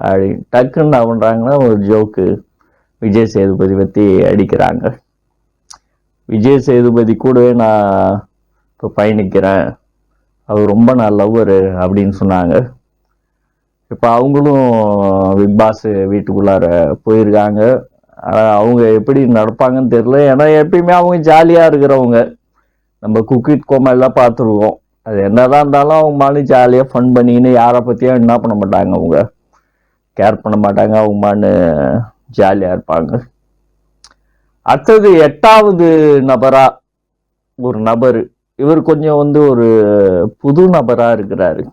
அப்படின்னு டக்குன்னு என்ன பண்றாங்கன்னா ஒரு ஜோக்கு விஜய் சேதுபதி பத்தி அடிக்கிறாங்க. விஜய் சேதுபதி கூடவே நான் இப்போ பயணிக்கிறேன், அவர் ரொம்ப நான் லவ்வரு அப்படின்னு சொன்னாங்க. இப்போ அவங்களும் பிக் பாஸ் வீட்டுக்குள்ளார போயிருக்காங்க. அவங்க எப்படி நடப்பாங்கன்னு தெரியல, ஏன்னா எப்பயுமே அவங்க ஜாலியா இருக்கிறவங்க. நம்ம குக்கிட் கோமெல்லாம் பார்த்துருவோம். அது என்னதான் இருந்தாலும் அவங்க மாதிரி ஜாலியாக ஃபன் பண்ணின்னு யாரை பற்றியும் என்ன பண்ண மாட்டாங்க, அவங்க கேர் பண்ண மாட்டாங்க, அவங்க மான்னு ஜாலியாக இருப்பாங்க. அடுத்தது 8வது நபரா ஒரு நபர், இவர் கொஞ்சம் வந்து ஒரு புது நபரா இருக்கிறாரு.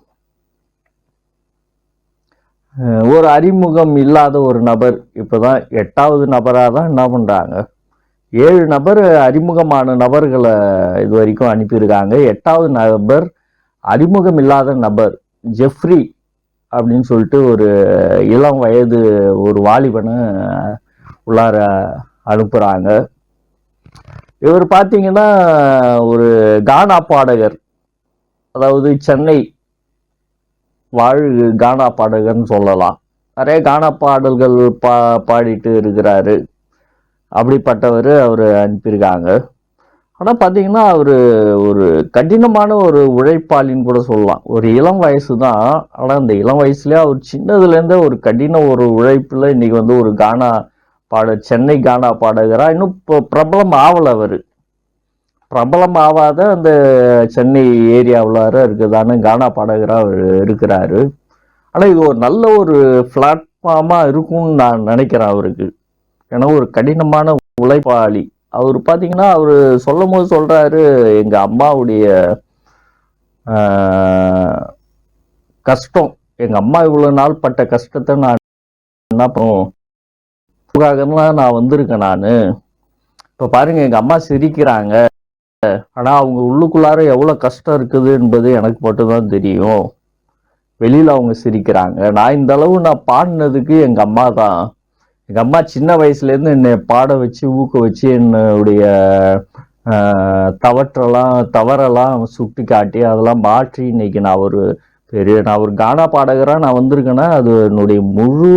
ஒரு அறிமுகம் இல்லாத ஒரு நபர் இப்பதான் 8வது நபரா தான் என்ன பண்றாங்க. 7 நபர் அறிமுகமான நபர்களை இது வரைக்கும் அனுப்பியிருக்காங்க. 8வது நபர் அறிமுகம் இல்லாத நபர் ஜெஃப்ரி அப்படின்னு சொல்லிட்டு ஒரு இளம் வயது ஒரு வாலிபனை உள்ளார அனுப்புறாங்க. இவர் பார்த்தீங்கன்னா ஒரு கானா பாடகர், அதாவது சென்னை வாழ் கானா பாடகர்னு சொல்லலாம். நிறைய கானா பாடல்கள் பாடிட்டு இருக்கிறாரு. அப்படிப்பட்டவர் அவர் அனுப்பியிருக்காங்க. ஆனால் பார்த்தீங்கன்னா அவர் ஒரு கடினமான ஒரு உழைப்பாளின்னு கூட சொல்லலாம். ஒரு இளம் வயசு தான், ஆனால் அந்த இளம் வயசுலேயே அவர் சின்னதுலேருந்தே ஒரு கடின ஒரு உழைப்பில் இன்னைக்கு வந்து ஒரு கானா சென்னை கானா பாடகராக இன்னும் இப்போ பிரபலம் ஆகலை. அவர் பிரபலம் ஆகாத அந்த சென்னை ஏரியாவில் இருக்குதான கானா பாடகராக அவர் இருக்கிறாரு. ஆனால் இது ஒரு நல்ல ஒரு பிளாட்ஃபார்மாக இருக்கும்னு நான் நினைக்கிறேன் அவருக்கு. ஏன்னா ஒரு கடினமான உழைப்பாளி அவர். பார்த்தீங்கன்னா அவர் சொல்லும் போது சொல்றாரு, எங்க அம்மாவுடைய கஷ்டம், எங்க அம்மா இவ்வளவு நாள் பட்ட கஷ்டத்தை நான் என்ன பண்ணுவோம், நான் வந்திருக்கேன் நானு. இப்ப பாருங்க எங்க அம்மா சிரிக்கிறாங்க, ஆனா அவங்க உள்ளுக்குள்ளார எவ்வளவு கஷ்டம் இருக்குது என்பது எனக்கு மட்டும்தான் தெரியும். வெளியில அவங்க சிரிக்கிறாங்க. நான் இந்த அளவு நான் பாடினதுக்கு எங்க அம்மா தான். எங்க அம்மா சின்ன வயசுல இருந்து என்னை பாட வச்சு ஊக்க வச்சு என்னுடைய தவறெல்லாம் சுட்டி காட்டி அதெல்லாம் மாற்றி இன்னைக்கு நான் ஒரு கானா பாடகரா நான் வந்திருக்கேன்னா அது என்னுடைய முழு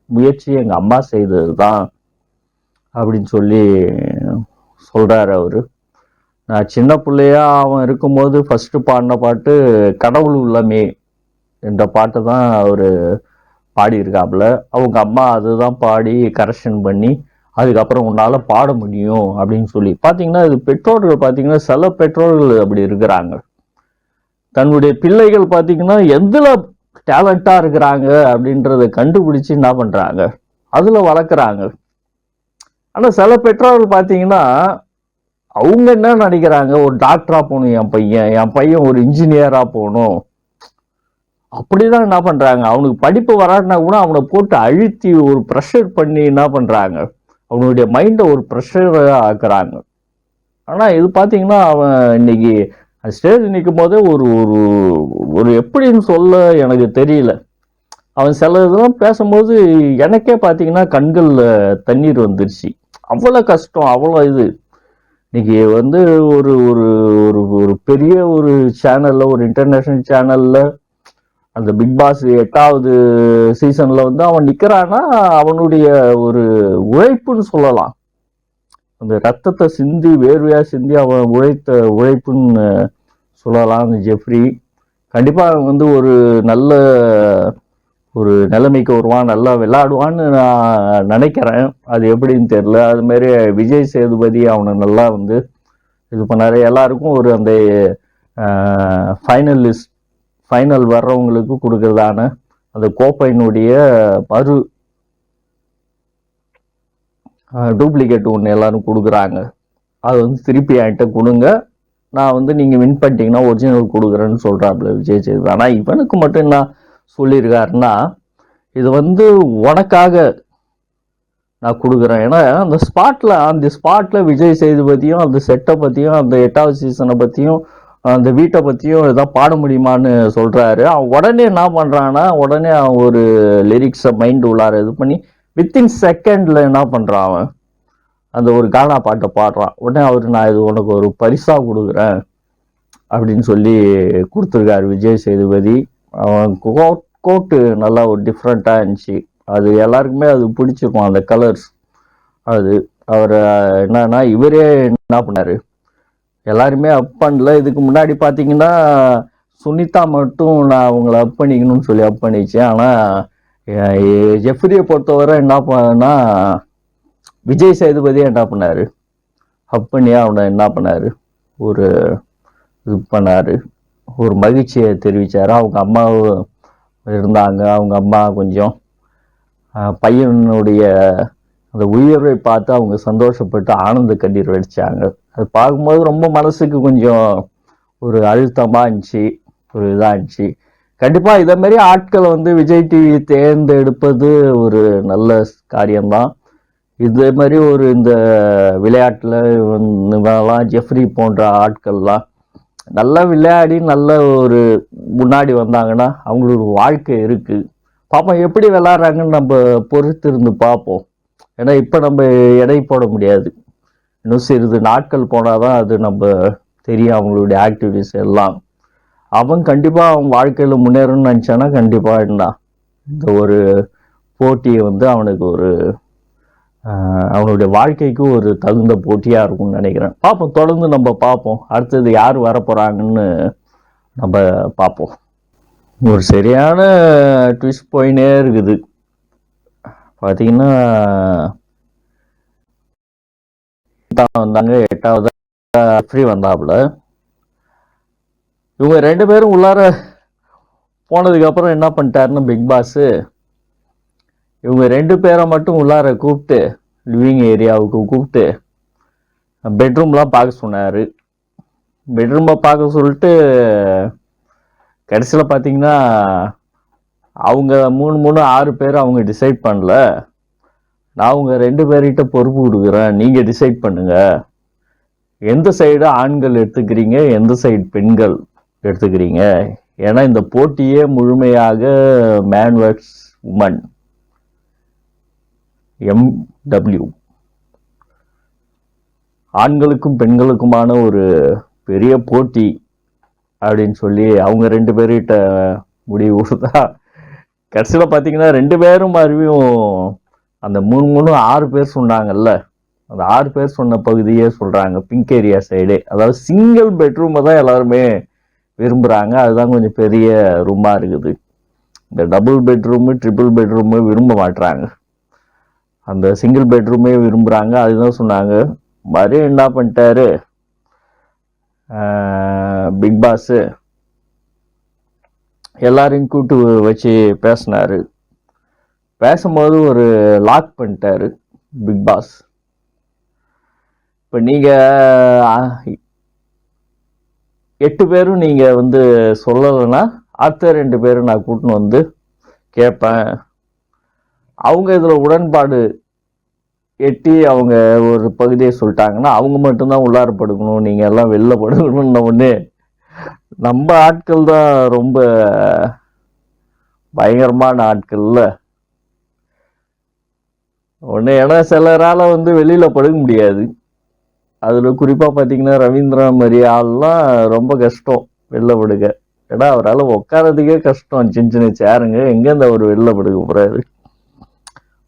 முயற்சி எங்க அம்மா செய்தது தான் அப்படின்னு சொல்லி சொல்றாரு அவரு. நான் சின்ன பிள்ளையா அவன் இருக்கும்போது ஃபர்ஸ்ட் பாடின பாட்டு கடவுள் உள்ளமே என்ற பாட்டு தான் அவரு பாடியிருக்காப்புல. அவங்க அம்மா அதுதான் பாடி கரெக்ஷன் பண்ணி அதுக்கப்புறம் உன்னால பாட முடியும் அப்படின்னு சொல்லி. பார்த்தீங்கன்னா இது பெற்றோர்கள் பார்த்தீங்கன்னா சில பெற்றோர்கள் அப்படி இருக்கிறாங்க. தன்னுடைய பிள்ளைகள் பார்த்தீங்கன்னா எதுல டேலண்டா இருக்கிறாங்க அப்படின்றத கண்டுபிடிச்சு என்ன பண்றாங்க, அதுல வளர்க்குறாங்க. ஆனா சில பெற்றோர்கள் பார்த்தீங்கன்னா அவங்க என்ன நினைக்கிறாங்க, ஒரு டாக்டரா போகணும் என் பையன் ஒரு இன்ஜினியரா போகணும் அப்படிதான் என்ன பண்றாங்க. அவனுக்கு படிப்பு வராட்டினா கூட அவனை போட்டு அழுத்தி ஒரு ப்ரெஷர் பண்ணி என்ன பண்றாங்க, அவனுடைய மைண்டை ஒரு ப்ரெஷராக ஆக்குறாங்க. ஆனா இது பாத்தீங்கன்னா அவன் இன்னைக்கு ஸ்டேஜ் நிற்கும் போதே ஒரு ஒரு ஒரு எப்படின்னு சொல்ல எனக்கு தெரியல. அவன் சில இதெல்லாம் பேசும்போது எனக்கே பார்த்தீங்கன்னா கண்கள்ல தண்ணீர் வந்துருச்சு. அவ்வளோ கஷ்டம், அவ்வளோ இது. இன்னைக்கு வந்து ஒரு ஒரு ஒரு பெரிய ஒரு சேனல்ல, ஒரு இன்டர்நேஷனல் சேனல்ல அந்த பிக் பாஸ் 8வது சீசன்ல வந்து அவன் நிக்கிறான்னா அவனுடைய ஒரு உழைப்புன்னு சொல்லலாம். அந்த ரத்தத்தை சிந்தி வேர்வையா சிந்தி அவன் உழைத்த உழைப்புன்னு சொல்லலாம். அந்த ஜெஃப்ரி கண்டிப்பா வந்து ஒரு நல்ல ஒரு நிலைமைக்கு வருவான், நல்லா விளையாடுவான்னு நான் நினைக்கிறேன். அது எப்படின்னு தெரியல. அது மாதிரி விஜய் சேதுபதி அவனை நல்லா வந்து இது பண்ணாரு. எல்லாருக்கும் ஒரு அந்த ஃபைனல் வர்றவங்களுக்கு கொடுக்கறதான அந்த கோப்பையினுடைய டூப்ளிகேட் ஒன்று எல்லாரும் கொடுக்குறாங்க. அது வந்து திருப்பி என்கிட்ட கொடுங்க, நான் வந்து நீங்கள் வின் பண்ணிட்டீங்கன்னா ஒரிஜினல் கொடுக்குறேன்னு சொல்கிறாப்புல விஜய் சேதுபதி. ஆனால் இவனுக்கு மட்டும் என்ன சொல்லியிருக்காருன்னா, இது வந்து உனக்காக நான் கொடுக்குறேன். ஏன்னா அந்த ஸ்பாட்டில் விஜய் சேதுபதியும் அந்த செட்டை பற்றியும் அந்த 8வது சீசனை பற்றியும் அந்த வீட்டை பத்தியும் ஏதாவது பாட முடியுமான்னு சொல்றாரு. அவன் உடனே என்ன பண்றான்னா, உடனே அவன் ஒரு லிரிக்ஸை மைண்ட் உள்ளார இது பண்ணி வித்தின் செகண்ட்ல என்ன பண்றான் அவன் அந்த ஒரு கானா பாட்டை பாடுறான். உடனே அவரு நான் இது உனக்கு ஒரு பரிசா கொடுக்குறேன் அப்படின்னு சொல்லி கொடுத்துருக்காரு விஜய் சேதுபதி. அவன் கோட்டு நல்லா ஒரு டிஃப்ரெண்டா இருந்துச்சு. அது எல்லாருக்குமே அது பிடிச்சிருக்கும் அந்த கலர்ஸ். அது அவர் என்னன்னா இவரே என்ன பண்ணாரு, எல்லாருமே அப் பண்ணல. இதுக்கு முன்னாடி பார்த்தீங்கன்னா சுனிதா மட்டும் நான் அவங்கள அப் பண்ணிக்கணும்னு சொல்லி அப் பண்ணிச்சேன். ஆனால் ஜெஃப்ரியை பொறுத்தவரை என்ன பண்ணா விஜய் சேதுபதியே என்ன பண்ணாரு, அப் பண்ணி அவனை என்ன பண்ணாரு ஒரு இது பண்ணாரு, ஒரு மகிழ்ச்சியை தெரிவிச்சாரு. அவங்க அம்மாவும் இருந்தாங்க. அவங்க அம்மா கொஞ்சம் பையனுடைய அந்த உயர்வை பார்த்து அவங்க சந்தோஷப்பட்டு ஆனந்த கண்ணீர் வெடிச்சாங்க. அது பார்க்கும்போது ரொம்ப மனசுக்கு கொஞ்சம் ஒரு அழுத்தமா இருந்துச்சு, ஒரு இதா இருந்துச்சு. கண்டிப்பா இதே மாதிரி ஆட்களை வந்து விஜய் டிவி தேர்ந்தெடுப்பது ஒரு நல்ல காரியம்தான். இதே மாதிரி ஒரு இந்த விளையாட்டுல ஜெஃப்ரி போன்ற ஆட்கள்லாம் நல்லா விளையாடி நல்ல ஒரு முன்னாடி வந்தாங்கன்னா அவங்களோட வாழ்க்கை இருக்கு. பார்ப்போம் எப்படி விளையாடுறாங்கன்னு நம்ம பொறுத்து இருந்து பார்ப்போம். ஏன்னா இப்போ நம்ம எடை போட முடியாது, இன்னும் சிறிது நாட்கள் போனாதான் அது நம்ம தெரியும் அவங்களுடைய ஆக்டிவிட்டிஸ் எல்லாம். அவன் கண்டிப்பா அவன் வாழ்க்கையில முன்னேறணும்னு நினைச்சானா கண்டிப்பா என்ன இந்த ஒரு போட்டியை வந்து அவனுக்கு ஒரு அவனுடைய வாழ்க்கைக்கு ஒரு தகுந்த போட்டியா இருக்கும்னு நினைக்கிறேன். பார்ப்போம், தொடர்ந்து நம்ம பார்ப்போம். அடுத்தது யார் வர போறாங்கன்னு நம்ம பார்ப்போம். ஒரு சரியான ட்விஸ்ட் போயினே இருக்குது. பார்த்தீங்கன்னா வந்தாங்க, 8வது ஃப்ரீ வந்தாப்புல. இவங்க 2 பேரும் உள்ளார போனதுக்கு அப்புறம் என்ன பண்ணிட்டாருன்னு பிக் பாஸ் இவங்க 2 பேரை மட்டும் உள்ளார கூப்பிட்டு லிவிங் ஏரியாவுக்கு கூப்பிட்டு பெட்ரூம்லாம் பார்க்க சொன்னாரு. பெட்ரூமை பார்க்க சொல்லிட்டு கடைசியில் பார்த்தீங்கன்னா அவங்க 3 6 பேர் அவங்க டிசைட் பண்ணல. நான் அவங்க 2 பேர்கிட்ட பொறுப்பு கொடுக்குறேன், நீங்க டிசைட் பண்ணுங்க எந்த சைடு ஆண்கள் எடுத்துக்கிறீங்க, எந்த சைடு பெண்கள் எடுத்துக்கிறீங்க. ஏன்னா இந்த போட்டியே முழுமையாக மேன் வர்ஸ் உமன் MW ஆண்களுக்கும் பெண்களுக்குமான ஒரு பெரிய போட்டி அப்படின்னு சொல்லி அவங்க 2 பேர்கிட்ட முடிவு கொடுத்தா கடைசியில் பார்த்தீங்கன்னா 2 பேரும் மறுபடியும் அந்த 3 6 பேர் சொன்னாங்கல்ல, அந்த 6 பேர் சொன்ன பகுதியே சொல்றாங்க பிங்க் ஏரியா சைடே. அதாவது சிங்கிள் பெட்ரூமை தான் எல்லாருமே விரும்புறாங்க. அதுதான் கொஞ்சம் பெரிய ரூமா இருக்குது. இந்த டபுள் பெட்ரூமு ட்ரிபிள் பெட்ரூமு விரும்ப மாட்டுறாங்க, அந்த சிங்கிள் பெட்ரூமே விரும்புறாங்க. அதுதான் சொன்னாங்க. மாதிரி என்ன பண்ணிட்டாரு பிக் பாஸ், எல்லாரையும் கூட்டு வச்சு பேசினாரு. பேசும்போது ஒரு லாக் பண்ணிட்டாரு பிக் பாஸ். இப்போ நீங்க 8 பேரும் நீங்க வந்து சொல்லலைன்னா அடுத்த 2 பேரும் நான் கூட்டின்னு வந்து கேட்பேன். அவங்க இதுல உடன்பாடு எட்டி அவங்க ஒரு பகுதியை சொல்லிட்டாங்கன்னா அவங்க மட்டும்தான் உள்ளார படுக்கணும், நீங்க எல்லாம் வெளில படுக்கணும்னு ஒண்ணு. நம்ம ஆட்கள் தான் ரொம்ப பயங்கரமான ஆட்கள்ல ஒண்ணு. ஏன்னா சிலரால வந்து வெளியில படுக்க முடியாது. அதுல குறிப்பா பாத்தீங்கன்னா ரவீந்திரா மாதிரி ஆள்லாம் ரொம்ப கஷ்டம் வெளில படுக்க. ஏன்னா அவரால் உட்காரதுக்கே கஷ்டம், சின்ன சின்ன சேருங்க, எங்கேருந்து அவர் வெளில படுக்க போறாரு.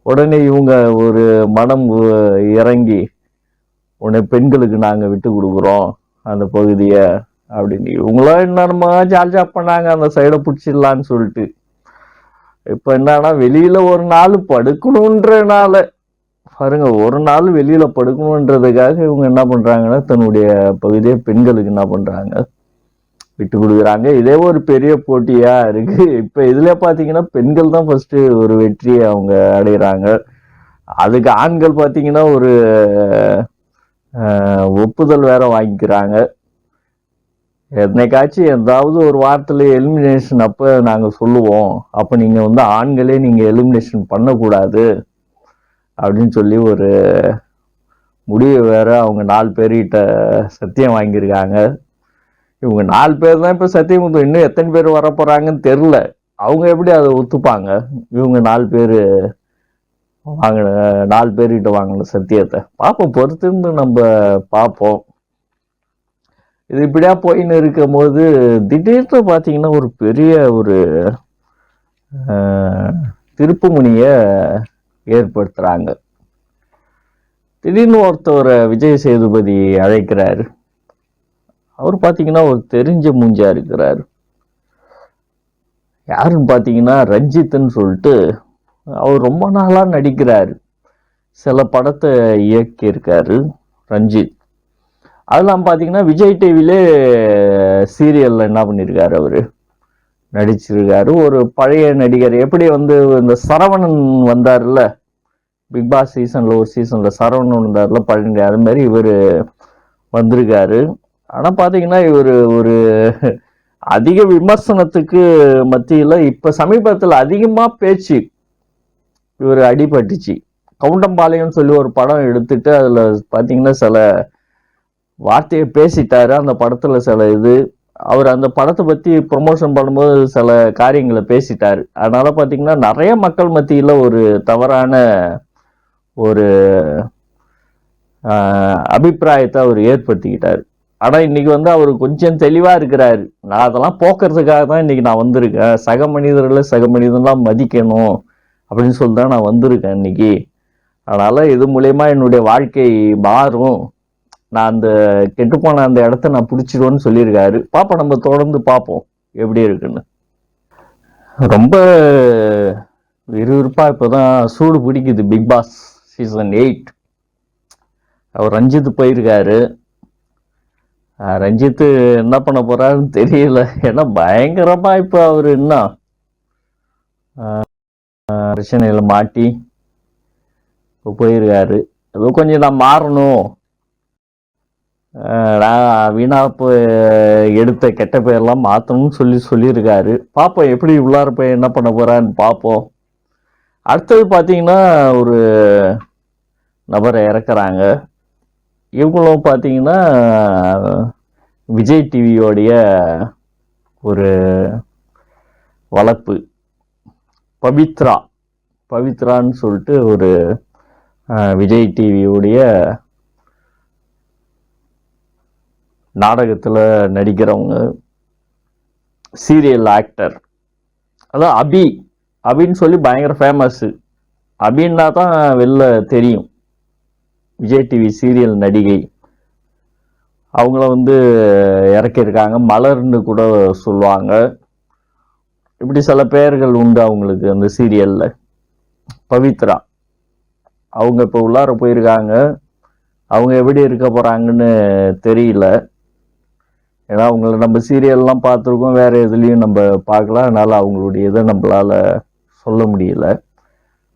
உடனே இவங்க ஒரு மனம் இறங்கி உடனே பெண்களுக்கு நாங்க விட்டு கொடுக்குறோம் அந்த பகுதியை அப்படின்னு இவங்களாம் என்னமா ஜால்ஜா பண்ணாங்க அந்த சைடை பிடிச்சிடலான்னு சொல்லிட்டு. இப்ப என்னன்னா வெளியில ஒரு நாள் படுக்கணும்ன்றனால பாருங்க, ஒரு நாள் வெளியில படுக்கணுன்றதுக்காக இவங்க என்ன பண்றாங்கன்னா தன்னுடைய பகுதியை பெண்களுக்கு என்ன பண்றாங்க விட்டு கொடுக்குறாங்க. இதே ஒரு பெரிய போட்டியா இருக்கு. இப்ப இதுல பாத்தீங்கன்னா பெண்கள் தான் ஃபர்ஸ்ட் ஒரு வெற்றியை அவங்க அடைகிறாங்க. அதுக்கு ஆண்கள் பாத்தீங்கன்னா ஒரு ஒப்புதல் வேற வாங்கிக்கிறாங்க. என்னைக்காச்சும் ஏதாவது ஒரு வாரத்துல எலிமினேஷன் அப்ப நாங்க சொல்லுவோம், அப்ப நீங்க வந்து ஆண்களே நீங்க எலிமினேஷன் பண்ணக்கூடாது அப்படின்னு சொல்லி ஒரு முடிவு வேற அவங்க 4 பேர்கிட்ட சத்தியம் வாங்கியிருக்காங்க. இவங்க 4 பேர் தான் இப்ப சத்தியமூர்த்தி. இன்னும் எத்தனை பேர் வர போறாங்கன்னு தெரியல. அவங்க எப்படி அதை ஒத்துப்பாங்க? இவங்க 4 பேரு வாங்கின 4 பேர்கிட்ட வாங்கின சத்தியத்தை பார்ப்போம், பொறுத்திருந்து நம்ம பார்ப்போம். இது இப்படியா போயின்னு இருக்கும் போது திடீர்னு பாத்தீங்கன்னா ஒரு பெரிய ஒரு திருப்புமுனிய ஏற்படுத்துறாங்க. திடீர்னு ஒருத்தவரை விஜய் சேதுபதி அழைக்கிறாரு. அவர் பாத்தீங்கன்னா ஒரு தெரிஞ்ச மூஞ்சா இருக்கிறாரு. யாருன்னு பாத்தீங்கன்னா ரஞ்சித்ன்னு சொல்லிட்டு, அவர் ரொம்ப நாளா நடிக்கிறாரு. சில படத்தை இயக்கி இருக்காரு ரஞ்சித். அதெல்லாம் பாத்தீங்கன்னா விஜய் டிவிலே சீரியல்ல என்ன பண்ணிருக்காரு, அவரு நடிச்சிருக்காரு. ஒரு பழைய நடிகர். எப்படி வந்து இந்த சரவணன் வந்தாருல்ல பிக் பாஸ் சீசன்ல, ஒரு சீசன்ல சரவணன் வந்தாருல பழனி, அது மாதிரி இவரு வந்திருக்காரு. ஆனா பாத்தீங்கன்னா இவரு ஒரு அதிக விமர்சனத்துக்கு மத்தியில இப்ப சமீபத்துல அதிகமா பேச்சு இவரு அடிபட்டுச்சு. கவுண்டம்பாளையம் சொல்லி ஒரு படம் எடுத்துட்டு அதுல பாத்தீங்கன்னா சில வார்த்தையை பேசிட்டாரு. அந்த படத்துல சில இது அவர் அந்த படத்தை பத்தி ப்ரொமோஷன் பண்ணும்போது சில காரியங்களை பேசிட்டாரு. அதனால பாத்தீங்கன்னா நிறைய மக்கள் மத்தியில ஒரு தவறான ஒரு அபிப்பிராயத்தை அவர் ஏற்படுத்திக்கிட்டாரு. ஆனா இன்னைக்கு வந்து அவர் கொஞ்சம் தெளிவா இருக்கிறாரு. நான் அதெல்லாம் போக்குறதுக்காக தான் இன்னைக்கு நான் வந்திருக்கேன். சக மனிதர்களை சக மனிதன்லாம் மதிக்கணும் அப்படின்னு சொல்லி தான் நான் வந்திருக்கேன் இன்னைக்கு. அதனால இது மூலயமா என்னுடைய வாழ்க்கை மாறும். நான் அந்த கெட்டுப்போன அந்த இடத்த நான் பிடிச்சிடுவேன்னு சொல்லியிருக்காரு. பாப்போம், நம்ம தொடர்ந்து பார்ப்போம் எப்படி இருக்குன்னு. ரொம்ப விறுவிறுப்பா இப்போதான் சூடு பிடிக்குது பிக் பாஸ் சீசன் 8. அவர் ரஞ்சித் போயிருக்காரு. ரஞ்சித் என்ன பண்ண போறாருன்னு தெரியல. ஏன்னா பயங்கரமா இப்ப அவரு என்ன பிரச்சனையில மாட்டி போயிருக்காரு. ஏதோ கொஞ்சம் நான் மாறணும், நான் வீணா எடுத்த கெட்ட பெயர்லாம் மாற்றணும்னு சொல்லியிருக்காரு. பார்ப்போம் எப்படி உள்ளார போய் என்ன பண்ண போறான்னு பார்ப்போம். அடுத்தது பார்த்தீங்கன்னா ஒரு நபரை இறக்குறாங்க. இவங்களும் பார்த்தீங்கன்னா விஜய் டிவியோடைய ஒரு வளர்ப்பு பவித்ரான்னு சொல்லிட்டு ஒரு விஜய் டிவியோடைய நாடகத்துல நடிக்கிறவங்க, சீரியல் ஆக்டர். அதான் அபின்னு சொல்லி பயங்கர ஃபேமஸ். அபின்னா தான் வெளில தெரியும். விஜய் டிவி சீரியல் நடிகை. அவங்கள வந்து இறக்கியிருக்காங்க. மலர்னு கூட சொல்லுவாங்க. இப்படி சில பெயர்கள் உண்டு அவங்களுக்கு அந்த சீரியல்ல. பவித்ரா அவங்க இப்போ உள்ளார போயிருக்காங்க. அவங்க எப்படி இருக்க போறாங்கன்னு தெரியல. ஏன்னா அவங்கள நம்ம சீரியல்லாம் பார்த்துருக்கோம், வேற எதுலையும் நம்ம பார்க்கலாம். அதனால அவங்களுடைய இதை நம்மளால சொல்ல முடியல.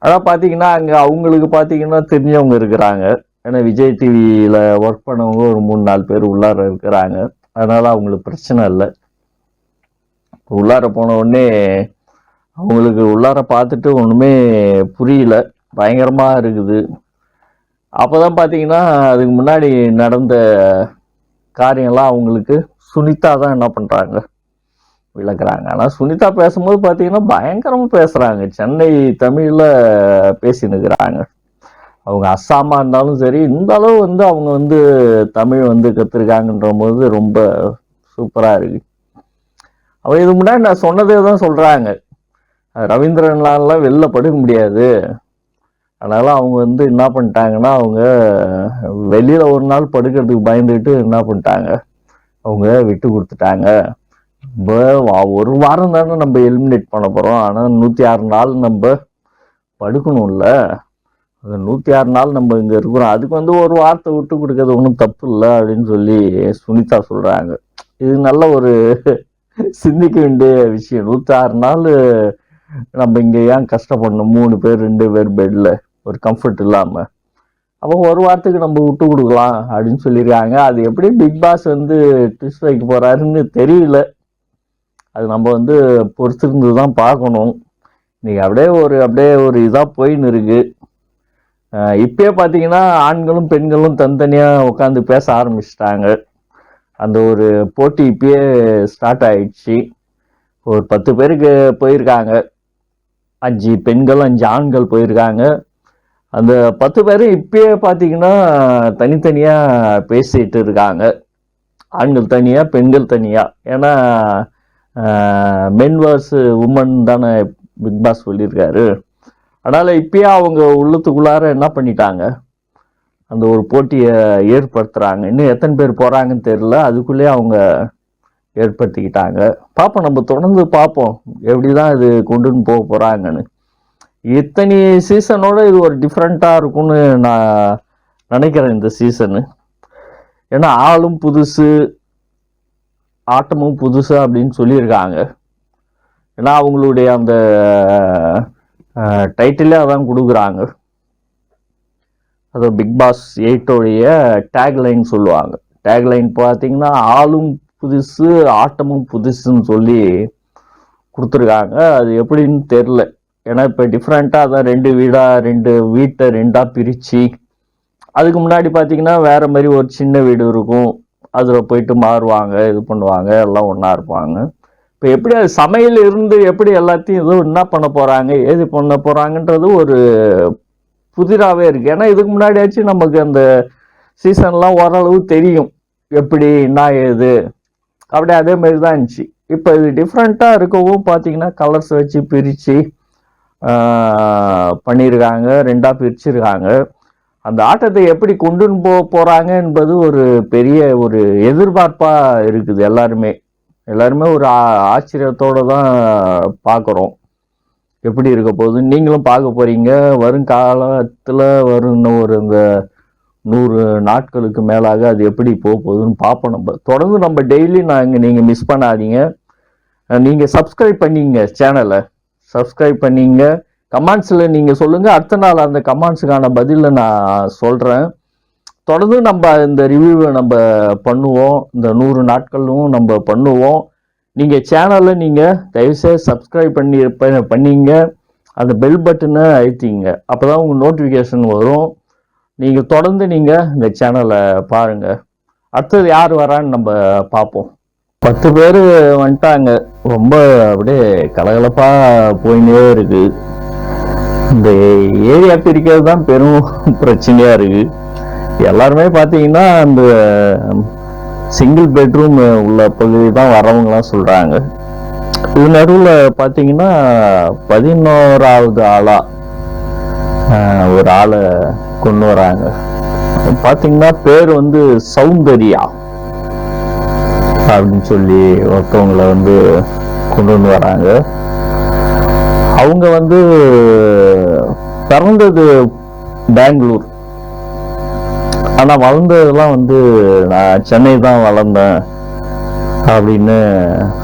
அதான் பார்த்தீங்கன்னா அங்கே அவங்களுக்கு பார்த்தீங்கன்னா தெரிஞ்சவங்க இருக்கிறாங்க. ஏன்னா விஜய் டிவியில் ஒர்க் பண்ணவங்க ஒரு 3-4 பேர் உள்ளார இருக்கிறாங்க. அதனால அவங்களுக்கு பிரச்சனை இல்லை. உள்ளார போன உடனே அவங்களுக்கு உள்ளார பார்த்துட்டு ஒன்றுமே புரியல, பயங்கரமா இருக்குது. அப்போதான் பார்த்தீங்கன்னா அதுக்கு முன்னாடி நடந்த காரியம்லாம் அவங்களுக்கு சுனிதா தான் என்ன பண்ணுறாங்க, விளக்குறாங்க. ஆனால் சுனிதா பேசும்போது பார்த்தீங்கன்னா பயங்கரமாக பேசுகிறாங்க. சென்னை தமிழில் பேசினுக்கிறாங்க. அவங்க அஸ்ஸாமா இருந்தாலும் சரி, இந்த அளவு வந்து அவங்க வந்து தமிழ் வந்து கற்றுருக்காங்கன்ற போது ரொம்ப சூப்பராக இருக்கு. அவங்க இது முன்னாடி நான் சொன்னதே தான் சொல்கிறாங்க. ரவீந்திரன்லாம் வெளில படுக்க முடியாது, அதனால அவங்க வந்து என்ன பண்ணிட்டாங்கன்னா அவங்க வெளியில ஒரு நாள் படுக்கிறதுக்கு பயந்துட்டு என்ன பண்ணிட்டாங்க, அவங்க விட்டு கொடுத்துட்டாங்க. ஒரு வாரம் தானே நம்ம எலிமினேட் பண்ண போறோம், ஆனால் 106 நாள் நம்ம படுக்கணும்ல. அது 106 நாள் நம்ம இங்க இருக்கிறோம், அதுக்கு வந்து ஒரு வாரத்தை விட்டு கொடுக்கறது ஒன்றும் தப்பு இல்லை அப்படின்னு சொல்லி சுனிதா சொல்றாங்க. இது நல்ல ஒரு சிந்திக்க வேண்டிய விஷயம். 106 நாள் நம்ம இங்க ஏன் கஷ்டப்படணும்? 3 பேர் 2 பேர் பெட்ல ஒரு கம்ஃபர்ட் இல்லாம. அப்போ ஒரு வாரத்துக்கு நம்ம விட்டு கொடுக்கலாம் அப்படின்னு சொல்லியிருக்காங்க. அது எப்படி பிக் பாஸ் வந்து ட்விஸ்ட் வைக்க போறாருன்னு தெரியல. அது நம்ம வந்து பொறுத்திருந்து தான் பார்க்கணும். இன்னைக்கு அப்படியே ஒரு இதா போயின்னு இருக்கு. இப்பயே பார்த்தீங்கன்னா ஆண்களும் பெண்களும் தனித்தனியா உட்காந்து பேச ஆரம்பிச்சிட்டாங்க. அந்த ஒரு போட்டி இப்பயே ஸ்டார்ட் ஆயிடுச்சு. ஒரு 10 பேருக்கு போயிருக்காங்க. 5 பெண்கள் 5 ஆண்கள் போயிருக்காங்க. அந்த 10 பேரும் இப்பயே பார்த்தீங்கன்னா தனித்தனியா பேசிட்டு இருக்காங்க. ஆண்கள் தனியா பெண்கள் தனியா. ஏன்னா மென் வர்ஸ் உமன் தானே பிக் பாஸ் சொல்லியிருக்காரு. அதனால இப்பயே அவங்க உள்ளத்துக்குள்ளார என்ன பண்ணிட்டாங்க, அந்த ஒரு போட்டியை ஏற்படுத்துறாங்க. இன்னும் எத்தனை பேர் போறாங்கன்னு தெரியல, அதுக்குள்ளேயே அவங்க ஏற்படுத்திக்கிட்டாங்க. பார்ப்போம், நம்ம தொடர்ந்து பார்ப்போம் எப்படிதான் இது கொண்டுன்னு போக போறாங்கன்னு. இத்தனை சீசனோட இது ஒரு டிஃப்ரெண்டா இருக்கும்னு நான் நினைக்கிறேன் இந்த சீசனு. ஏன்னா ஆளும் புதுசு, ஆட்டமும் புதுசு அப்படின்னு சொல்லியிருக்காங்க. ஏன்னா அவங்களுடைய அந்த டைட்டிலே அதான் கொடுக்குறாங்க. அது பிக் பாஸ் 8 டேக்லைன் சொல்லுவாங்க. டேக்லைன் பார்த்தீங்கன்னா ஆளும் புதுசு ஆட்டமும் புதுசுன்னு சொல்லி கொடுத்துருக்காங்க. அது எப்படின்னு தெரில. ஏன்னா இப்போ டிஃப்ரெண்ட்டாக அதான் 2 வீட்டை 2ஆக பிரித்து, அதுக்கு முன்னாடி பார்த்தீங்கன்னா வேற மாதிரி ஒரு சின்ன வீடு இருக்கும், அதில் போயிட்டு மாறுவாங்க, இது பண்ணுவாங்க, எல்லாம் ஒன்றா இருப்பாங்க. இப்போ எப்படி அது சமையல் இருந்து எப்படி எல்லாத்தையும் ஏதோ என்ன பண்ண போகிறாங்க, ஏது பண்ண போகிறாங்கன்றது ஒரு புதிராகவே இருக்குது. ஏன்னா இதுக்கு முன்னாடியாச்சும் நமக்கு அந்த சீசன்லாம் ஓரளவு தெரியும் எப்படி என்ன ஏது, அப்படியே அதே மாதிரி தான் இருந்துச்சு. இப்போ இது டிஃப்ரெண்ட்டாக இருக்கவும் பார்த்தீங்கன்னா கலர்ஸ் வச்சு பிரித்து பண்ணியிருக்காங்க, 2ஆக பிரிச்சிருக்காங்க. அந்த ஆட்டத்தை எப்படி கொண்டுன்னு போகிறாங்க என்பது ஒரு பெரிய ஒரு எதிர்பார்ப்பாக இருக்குது. எல்லாருமே ஒரு ஆச்சரியத்தோடு தான் பார்க்குறோம் எப்படி இருக்க போகுது. நீங்களும் பார்க்க போகிறீங்க. வருங்காலத்தில் இன்னும் ஒரு இந்த 100 நாட்களுக்கு மேலாக அது எப்படி போக போகுதுன்னு பார்ப்போம். நம்ம தொடர்ந்து நம்ம டெய்லி நீங்கள் மிஸ் பண்ணாதீங்க. நீங்கள் சப்ஸ்கிரைப் பண்ணிங்க, சேனலை சப்ஸ்கிரைப் பண்ணிங்க. கமெண்ட்ஸில் நீங்கள் சொல்லுங்கள், அடுத்த நாள் அந்த கமெண்ட்ஸுக்கான பதிலை நான் சொல்கிறேன். தொடர்ந்து நம்ம இந்த ரிவ்யூவை நம்ம பண்ணுவோம், இந்த 100 நாட்களும் நம்ம பண்ணுவோம். நீங்கள் சேனலில் நீங்கள் தயவுசெய்து சப்ஸ்கிரைப் பண்ணிங்க, அந்த பெல் பட்டனை அழுத்திங்க, அப்போ தான் உங்கள் நோட்டிஃபிகேஷன் வரும். நீங்கள் தொடர்ந்து நீங்கள் இந்த சேனலை பாருங்கள். அடுத்தது யார் வரான்னு நம்ம பார்ப்போம். 10 பேர் வந்துட்டாங்க. ரொம்ப அப்படியே கலகலப்பாக போயினே இருக்குது. இந்த ஏரியா பிரிக்கிறது தான் பெரும் பிரச்சனையாக இருக்குது. எல்லாருமே பார்த்தீங்கன்னா அந்த சிங்கிள் பெட்ரூம் உள்ள பகுதி தான் வரவங்களாம் சொல்கிறாங்க. இது நடுவில் பார்த்தீங்கன்னா 11வது ஆளாக ஒரு ஆளை கொண்டு வராங்க. பார்த்தீங்கன்னா பேர் வந்து சௌந்தர்யா அப்படின்னு சொல்லி ஒருத்தவங்களை கொண்டு வராங்க. அவங்க பிறந்தது பெங்களூர், ஆனால் வளர்ந்ததெல்லாம் நான் சென்னை தான் வளர்ந்தேன் அப்படின்னு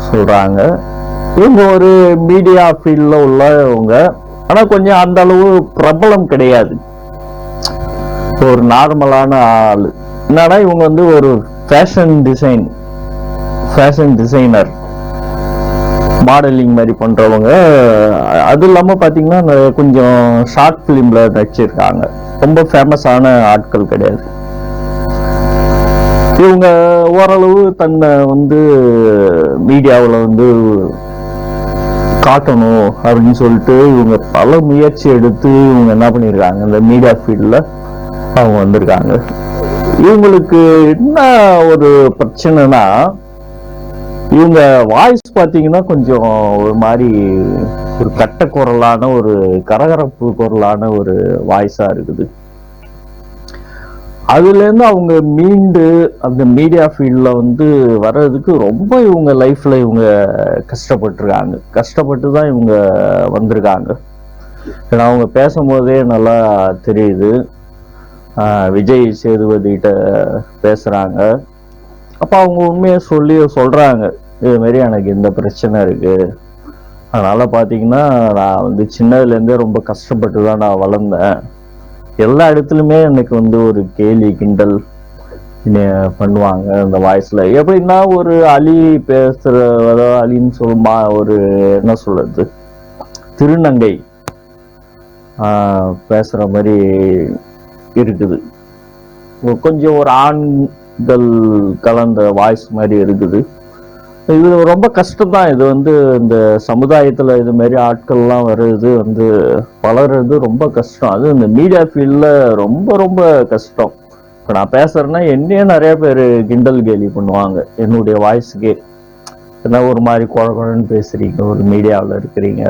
சொல்றாங்க. இவங்க ஒரு மீடியா ஃபீல்டில் உள்ளவங்க, ஆனால் கொஞ்சம் அந்த அளவு பிரபலம் கிடையாது. ஒரு நார்மலான ஆள். என்னன்னா இவங்க ஒரு ஃபேஷன் டிசைனர், மாடலிங் மாதிரி பண்றவங்க. அது இல்லாம பாத்தீங்கன்னா கொஞ்சம் ஷார்ட் பிலிம்ல நடிச்சிருக்காங்க. ரொம்ப ஃபேமஸான ஆட்கள் கிடையாது. இவங்க ஓரளவு தன்னை மீடியாவில் காட்டணும் அப்படின்னு சொல்லிட்டு இவங்க பல முயற்சி எடுத்து இவங்க என்ன பண்ணியிருக்காங்க, இந்த மீடியா ஃபீல்டில் அவங்க வந்திருக்காங்க. இவங்களுக்கு என்ன ஒரு பிரச்சனைனா, இவங்க வாய்ஸ் பார்த்தீங்கன்னா கொஞ்சம் ஒரு மாதிரி ஒரு கட்ட குரலான ஒரு கரகரப்பு குரலான ஒரு வாய்ஸா இருக்குது. அதுலேருந்து அவங்க மீண்டு அந்த மீடியா ஃபீல்டில் வர்றதுக்கு ரொம்ப இவங்க லைஃப்ல இவங்க கஷ்டப்பட்டு தான் இவங்க வந்திருக்காங்க. ஏன்னா அவங்க பேசும்போதே நல்லா தெரியுது. விஜய் சேதுபதிகிட்ட பேசுறாங்க. அப்போ அவங்க உண்மையை சொல்றாங்க, இது மாதிரி எனக்கு இந்த பிரச்சனை இருக்கு, அதனால பார்த்தீங்கன்னா நான் சின்னதுலேருந்தே ரொம்ப கஷ்டப்பட்டு தான் நான் வளர்ந்தேன். எல்லா இடத்துலையுமே எனக்கு ஒரு கேலி கிண்டல் பண்ணுவாங்க அந்த வாய்ஸ்ல. எப்படின்னா ஒரு அலி பேசுற அலின்னு சொல்லுமா, ஒரு என்ன சொல்றது, திருநங்கை பேசுற மாதிரி இருக்குது. கொஞ்சம் ஒரு ஆண் கலந்த வாய்ஸ் மாதிரி இருக்குது. இது ரொம்ப கஷ்டம் தான். இது வந்து இந்த சமுதாயத்துல இது மாதிரி ஆட்கள்லாம் வர்றது வந்து வளர்றது ரொம்ப கஷ்டம். அது இந்த மீடியா ஃபீல்ட்ல ரொம்ப ரொம்ப கஷ்டம். இப்போ நான் பேசுறேன்னா என்னையே நிறைய பேர் கிண்டல் கேலி பண்ணுவாங்க என்னுடைய வாய்ஸுக்கே. ஏன்னா ஒரு மாதிரி குழன்னு பேசுறீங்க, ஒரு மீடியாவில் இருக்கிறீங்க,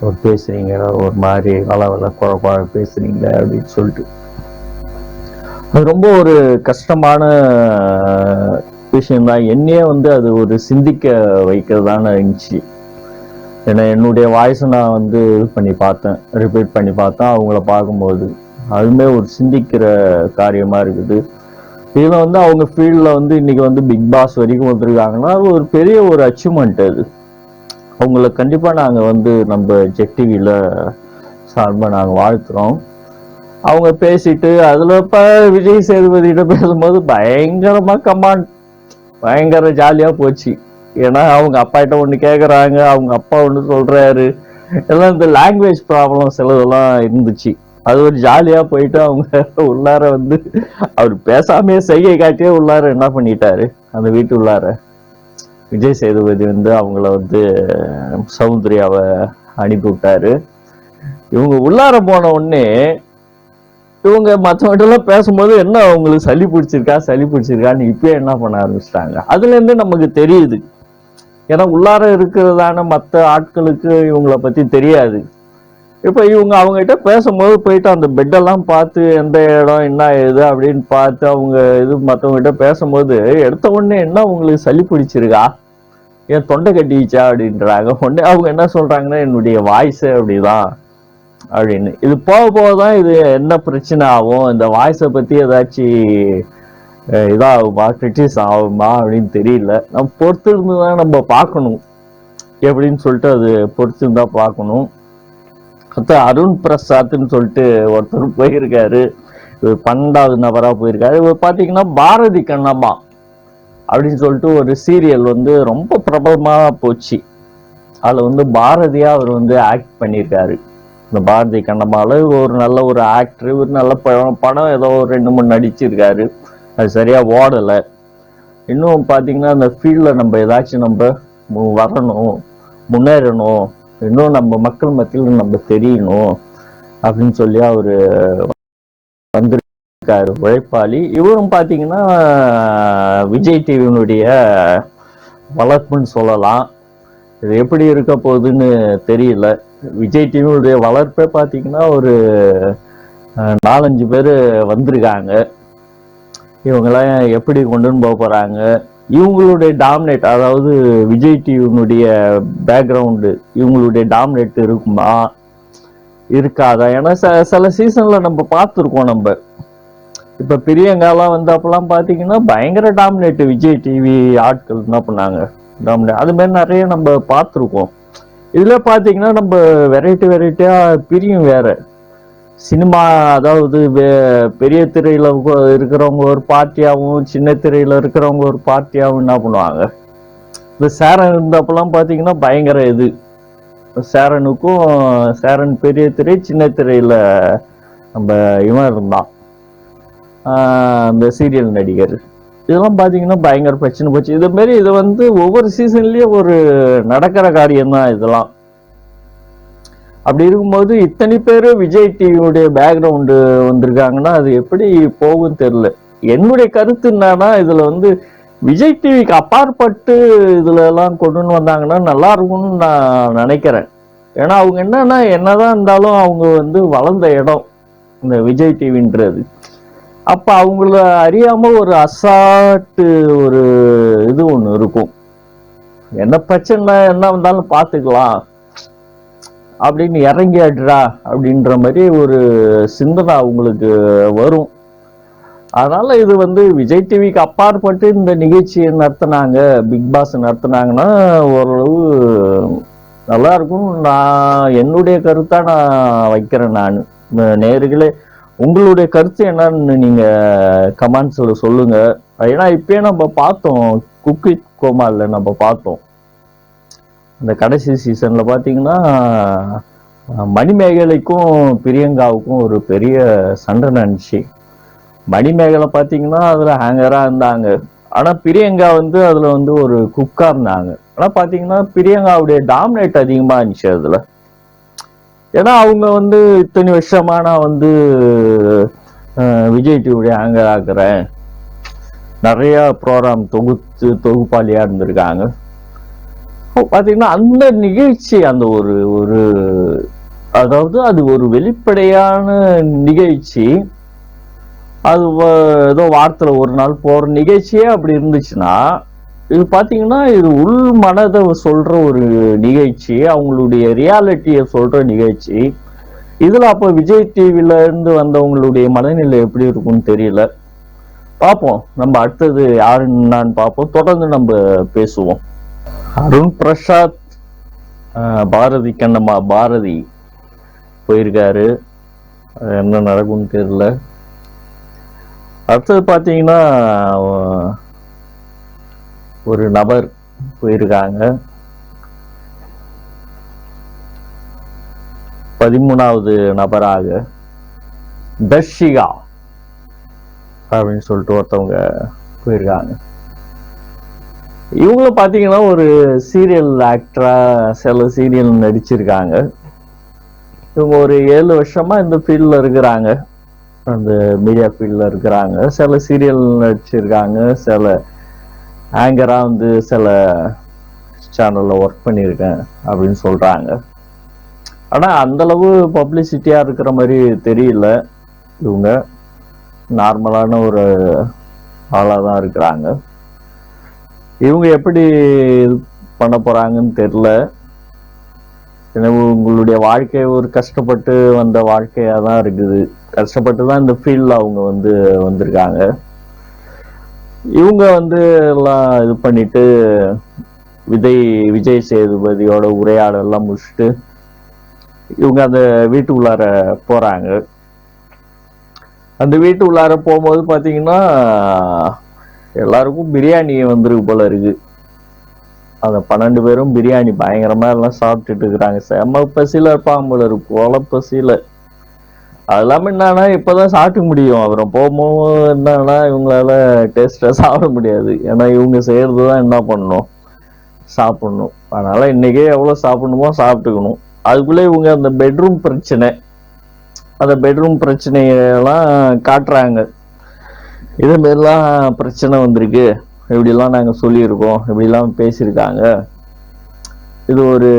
ஒரு பேசுறீங்க, ஒரு மாதிரி குழ பேசுறீங்க அப்படின்னு சொல்லிட்டு. அது ரொம்ப ஒரு கஷ்டமான விஷயம்தான். என்னையே வந்து அது ஒரு சிந்திக்க வைக்கிறதான இருந்துச்சு. ஏன்னா என்னுடைய வாய்ஸை நான் வந்து பண்ணி பார்த்தேன், ரிப்பீட் பண்ணி பார்த்தேன். அவங்கள பார்க்கும்போது அதுவுமே ஒரு சிந்திக்கிற காரியமா இருக்குது. இதுல வந்து அவங்க ஃபீல்ட்ல வந்து இன்னைக்கு வந்து பிக் பாஸ் வரைக்கும் வந்திருக்காங்கன்னா அது ஒரு பெரிய ஒரு அச்சீவ்மெண்ட். அது அவங்கள கண்டிப்பா நாங்க வந்து நம்ம ஜெட் டிவியில சார்பாக நாங்க வாழ்த்துறோம். அவங்க பேசிட்டு அதுல இப்ப விஜய் சேதுபதியிட்ட பேசும்போது பயங்கரமா கமாண்ட், பயங்கர ஜாலியா போச்சு. ஏன்னா அவங்க அப்பா கிட்ட ஒண்ணு கேக்குறாங்க, அவங்க அப்பா ஒண்ணு சொல்றாரு. எல்லாம் இந்த லாங்குவேஜ் ப்ராப்ளம் சிலதெல்லாம் இருந்துச்சு. அது ஒரு ஜாலியா போயிட்டு அவங்க உள்ளார வந்து அவர் பேசாமே செய்கை காட்டியே உள்ளார என்ன பண்ணிட்டாரு, அந்த வீட்டு உள்ளார விஜய் சேதுபதி வந்து அவங்கள வந்து சௌந்தர்யாவை அனுப்பி விட்டாரு. இவங்க உள்ளார போன உடனே இவங்க மற்றவங்கள்ட்ட பேசும்போது என்ன அவங்களுக்கு சளி பிடிச்சிருக்கான்னு இப்பயே என்ன பண்ண ஆரம்பிச்சிட்டாங்க. அதுல இருந்து நமக்கு தெரியுது. ஏன்னா உள்ளார இருக்கிறதான மற்ற ஆட்களுக்கு இவங்கள பத்தி தெரியாது. இப்ப இவங்க அவங்ககிட்ட பேசும்போது போயிட்டு அந்த பெட்டெல்லாம் பார்த்து எந்த இடம் என்ன ஏது அப்படின்னு பார்த்து அவங்க இது மற்றவங்ககிட்ட பேசும்போது எடுத்த உடனே என்ன உங்களுக்கு சளி பிடிச்சிருக்கா, ஏன் தொண்டை கட்டிச்சா அப்படின்றாங்க. உடனே அவங்க என்ன சொல்றாங்கன்னா என்னுடைய வாய்ஸ் அப்படிதான் அப்படின்னு. இது போக போகதான் இது என்ன பிரச்சனை ஆகும், இந்த வாய்ஸை பத்தி ஏதாச்சும் இதாகுமா, கிரிட்டிஸ் ஆகுமா அப்படின்னு தெரியல. நம்ம பொறுத்து இருந்துதான் நம்ம பார்க்கணும் எப்படின்னு சொல்லிட்டு அது பொறுத்து இருந்தா பார்க்கணும். அருண் பிரசாத்ன்னு சொல்லிட்டு ஒருத்தர் போயிருக்காரு, 12வது நபரா போயிருக்காரு. இவர் பாத்தீங்கன்னா பாரதி கண்ணம்மா அப்படின்னு சொல்லிட்டு ஒரு சீரியல் வந்து ரொம்ப பிரபலமா போச்சு. அதுல வந்து பாரதியா அவர் வந்து ஆக்ட் பண்ணியிருக்காரு. இந்த பாரதி கண்ணம்மால ஒரு நல்ல ஒரு ஆக்டர், ஒரு நல்ல படம் ஏதோ ஒரு 2-3 நடிச்சிருக்காரு. அது சரியா ஓடலை. இன்னும் பாத்தீங்கன்னா அந்த ஃபீல்ட்ல நம்ம ஏதாச்சும் நம்ம வரணும், முன்னேறணும், இன்னும் நம்ம மக்கள் மத்தியில் நம்ம தெரியணும் அப்படின்னு சொல்லி அவரு வந்திருக்காரு, உழைப்பாளி. இவரும் பாத்தீங்கன்னா விஜய் டிவியினுடைய வளர்ப்புன்னு சொல்லலாம். இது எப்படி இருக்க போகுதுன்னு தெரியல. விஜய் டிவியுடைய வளர்ப்பே பாத்தீங்கன்னா ஒரு 4-5 பேர் வந்திருக்காங்க. இவங்கெல்லாம் எப்படி கொண்டுன்னு போக போறாங்க, இவங்களுடைய டாமினேட், அதாவது விஜய் டிவியினுடைய பேக்ரவுண்டு இவங்களுடைய டாமினேட் இருக்குமா இருக்காதா? ஏன்னா சில சீசன்ல நம்ம பார்த்துருக்கோம். நம்ம இப்ப பிரியங்காலாம் வந்து அப்பெல்லாம் பாத்தீங்கன்னா பயங்கர டாமினேட் விஜய் டிவி ஆட்கள் என்ன பண்ணாங்க, டாமினேட். அது மாதிரி நிறைய நம்ம பார்த்துருக்கோம். இதுல பாத்தீங்கன்னா நம்ம வெரைட்டியா பிரியும் வேற. சினிமா அதாவது பெரிய திரையில இருக்கிறவங்க ஒரு பார்ட்டியாகவும், சின்ன திரையில இருக்கிறவங்க ஒரு பார்ட்டியாகவும் என்ன பண்ணுவாங்க. இந்த சேரன் இருந்தப்பெல்லாம் பாத்தீங்கன்னா பயங்கர இது. சேரன் பெரிய திரை, சின்ன திரையில நம்ம இவன் இருந்தான் அந்த சீரியல் நடிகர். இதெல்லாம் பாத்தீங்கன்னா பயங்கர பிரச்சனை போச்சு. இது மாதிரி இது வந்து ஒவ்வொரு சீசன்லயும் ஒரு நடக்கிற காரியம் தான் இதெல்லாம். அப்படி இருக்கும்போது இத்தனை பேரு விஜய் டிவியுடைய பேக்ரவுண்டு வந்திருக்காங்கன்னா அது எப்படி போகும் தெரியல. என்னுடைய கருத்து என்னன்னா, இதுல வந்து விஜய் டிவிக்கு அப்பாற்பட்டு இதுல எல்லாம் கொண்டுன்னு வந்தாங்கன்னா நல்லா இருக்கும்னு நான் நினைக்கிறேன். ஏன்னா அவங்க என்னதான் இருந்தாலும் அவங்க வந்து வளர்ந்த இடம் இந்த விஜய் டிவின்றது. அப்ப அவங்கள அறியாம ஒரு அசாட்டு ஒரு இது ஒண்ணு இருக்கும். என்ன பிரச்சனை என்ன வந்தாலும் பாத்துக்கலாம் அப்படின்னு இறங்கி ஆடுறா அப்படின்ற மாதிரி ஒரு சிந்தனை அவங்களுக்கு வரும். அதனால இது வந்து விஜய் டிவிக்கு அப்பாற்பட்டு இந்த நிகழ்ச்சியை நடத்தினாங்க, பிக் பாஸ் நடத்தினாங்கன்னா ஓரளவு நல்லா இருக்கும். நான் என்னுடைய கருத்தா நான் வைக்கிறேன். நான் நேயர்களே உங்களுடைய கருத்து என்னன்னு நீங்க கமெண்ட்ஸ்ல சொல்லுங்க. ஏன்னா இப்பயே நம்ம பார்த்தோம், குக் வித் கோமாளில நம்ம பார்த்தோம். இந்த கடைசி சீசன்ல பாத்தீங்கன்னா மணிமேகலைக்கும் பிரியங்காவுக்கும் ஒரு பெரிய சண்டை நடந்துச்சு. மணிமேகலை பாத்தீங்கன்னா அதுல ஹேங்கரா இருந்தாங்க. ஆனா பிரியங்கா வந்து அதுல வந்து ஒரு குக்கா இருந்தாங்க. ஆனா பாத்தீங்கன்னா பிரியங்காவுடைய டாமினேட் அதிகமா இருந்துச்சு அதுல. ஏன்னா அவங்க வந்து இத்தனை வருஷமா நான் வந்து விஜய் டிவியுடைய ஹேங்கர் ஆக்குறேன், நிறைய ப்ரோக்ராம் தொகுப்பாளியா இருந்திருக்காங்க. பாத்தீங்கன்னா அந்த நிகழ்ச்சி அந்த ஒரு ஒரு அதாவது அது ஒரு வெளிப்படையான நிகழ்ச்சி. அது ஏதோ வாரத்துல ஒரு நாள் போற நிகழ்ச்சியே அப்படி இருந்துச்சுன்னா, இது பாத்தீங்கன்னா இது உள் மனதை சொல்ற ஒரு நிகழ்ச்சி, அவங்களுடைய ரியாலிட்டிய சொல்ற நிகழ்ச்சி. இதுல அப்ப விஜய் டிவில இருந்து வந்தவங்களுடைய மனநிலை எப்படி இருக்கும்னு தெரியல. பார்ப்போம், நம்ம அடுத்தது யாருன்னு பார்ப்போம். தொடர்ந்து நம்ம பேசுவோம். அருண் பிரசாத் பாரதி கண்ணம்மா பாரதி போயிருக்காரு, என்ன நடக்கும்னு தெரியல. அடுத்தது பாத்தீங்கன்னா ஒரு நபர் போயிருக்காங்க, 13வது நபராக தர்ஷிகா அப்படின்னு சொல்லிட்டு ஒருத்தவங்க போயிருக்காங்க. இவங்களும் பாத்தீங்கன்னா ஒரு சீரியல் ஆக்டரா சில சீரியல் நடிச்சிருக்காங்க. இவங்க ஒரு 7 வருஷமா இந்த ஃபீல்ட்ல இருக்கிறாங்க, அந்த மீடியா ஃபீல்ட்ல இருக்கிறாங்க. சில சீரியல் நடிச்சிருக்காங்க, சில ஆங்கரா வந்து சில சேனல்ல ஒர்க் பண்ணியிருக்கேன் அப்படின்னு சொல்றாங்க. ஆனா அந்த அளவு பப்ளிசிட்டியா இருக்கிற மாதிரி தெரியல. இவங்க நார்மலான ஒரு ஆளா தான் இருக்கிறாங்க. இவங்க எப்படி பண்ண போறாங்கன்னு தெரியல. எனவே உங்களுடைய வாழ்க்கை ஒரு கஷ்டப்பட்டு வந்த வாழ்க்கையா தான் இருக்குது. கஷ்டப்பட்டு தான் இந்த ஃபீல்ட்ல அவங்க வந்து வந்திருக்காங்க. இவங்க வந்து எல்லாம் இது பண்ணிட்டு விஜய் சேதுபதியோட உரையாடெல்லாம் முடிச்சுட்டு இவங்க அந்த வீட்டுக்குள்ளார போறாங்க. அந்த வீட்டுக்குள்ளார போகும்போது பாத்தீங்கன்னா எல்லாருக்கும் பிரியாணி வந்துருக்கு போல இருக்கு. அந்த 12 பேரும் பிரியாணி பயங்கரமா எல்லாம் சாப்பிட்டுட்டு இருக்கிறாங்க. செம்ம பசியில இருப்பாங்க போல இருக்கு, கொலை பசியில. அது இல்லாம என்னன்னா இப்பதான் சாப்பிட முடியும், அப்புறம் போகும்போது என்னன்னா இவங்களால டேஸ்டா சாப்பிட முடியாது. ஏன்னா இவங்க செய்யறதுதான் என்ன பண்ணணும், சாப்பிடணும். அதனால இன்னைக்கே எவ்வளவு சாப்பிடணுமோ சாப்பிட்டுக்கணும். அதுக்குள்ள இவங்க அந்த பெட்ரூம் பிரச்சனை, அந்த பெட்ரூம் பிரச்சனையெல்லாம் காட்டுறாங்க. இது மாதிரிலாம் பிரச்சனை வந்திருக்கு, இப்படிலாம் நாங்க சொல்லியிருக்கோம், இப்படிலாம் பேசியிருக்காங்க, இது ஒரு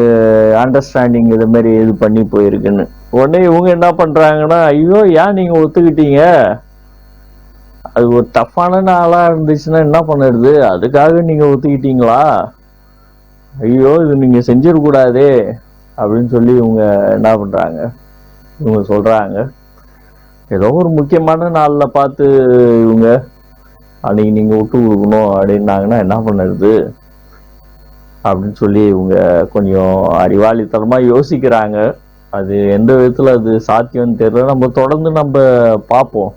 அண்டர்ஸ்டாண்டிங் இது மாதிரி இது பண்ணி போயிருக்குன்னு. உடனே இவங்க என்ன பண்றாங்கன்னா, ஐயோ ஏன் நீங்க ஒத்துக்கிட்டீங்க, அது ஒரு டஃப்பான நாளா இருந்துச்சுன்னா என்ன பண்ணுறது, அதுக்காக நீங்க ஒத்துக்கிட்டீங்களா, ஐயோ இது நீங்க செஞ்சிடக்கூடாதே அப்படின்னு சொல்லி இவங்க என்ன பண்றாங்க, இவங்க சொல்றாங்க. ஏதோ ஒரு முக்கியமான நாள்ல பார்த்து இவங்க அன்னைக்கு நீங்க விட்டு கொடுக்கணும் அப்படின்னாங்கன்னா என்ன பண்ணுறது அப்படின்னு சொல்லி இவங்க கொஞ்சம் அறிவாளித்தனமா யோசிக்கிறாங்க. அது எந்த விதத்துல அது சாத்தியம்னு தெரியல. நம்ம தொடர்ந்து நம்ம பார்ப்போம்.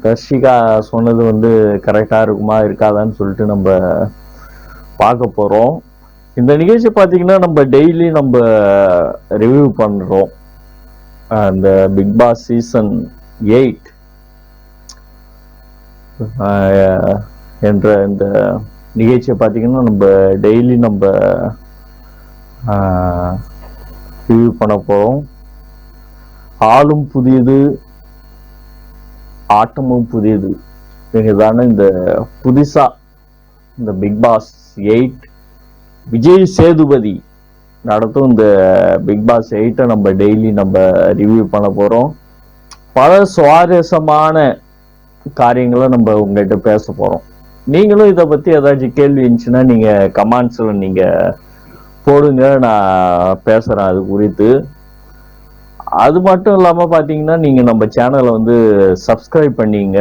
தர்ஷிகா சொன்னது வந்து கரெக்டா இருக்குமா இருக்காதான்னு சொல்லிட்டு நம்ம பார்க்க போறோம். இந்த நிகழ்ச்சி பார்த்தீங்கன்னா நம்ம டெய்லி நம்ம ரிவ்யூ பண்றோம். அந்த பிக் பாஸ் சீசன் 8 என்ற இந்த நிகழ்ச்சியை பார்த்தீங்கன்னா நம்ம டெய்லி நம்ம ரிவ்யூ பண்ண போறோம். ஆளும் புதியது, ஆட்டமும் புதியது. தானே இந்த புதுசா இந்த பிக் பாஸ் 8 விஜய் சேதுபதி நடத்தும் இந்த பிக் பாஸ் 8 நம்ம டெய்லி நம்ம ரிவ்யூ பண்ண போறோம். பல சுவாரஸ்யமான காரியங்களை நம்ம உங்ககிட்ட பேச போறோம். நீங்களும் இதை பத்தி ஏதாச்சும் கேள்வி இருந்துச்சுன்னா நீங்க கமெண்ட்ஸ்ல நீங்க போடுங்க, நான் பேசுறேன் அது குறித்து. அது மட்டும் இல்லாம பாத்தீங்கன்னா நீங்க நம்ம சேனலை வந்து சப்ஸ்கிரைப் பண்ணீங்க,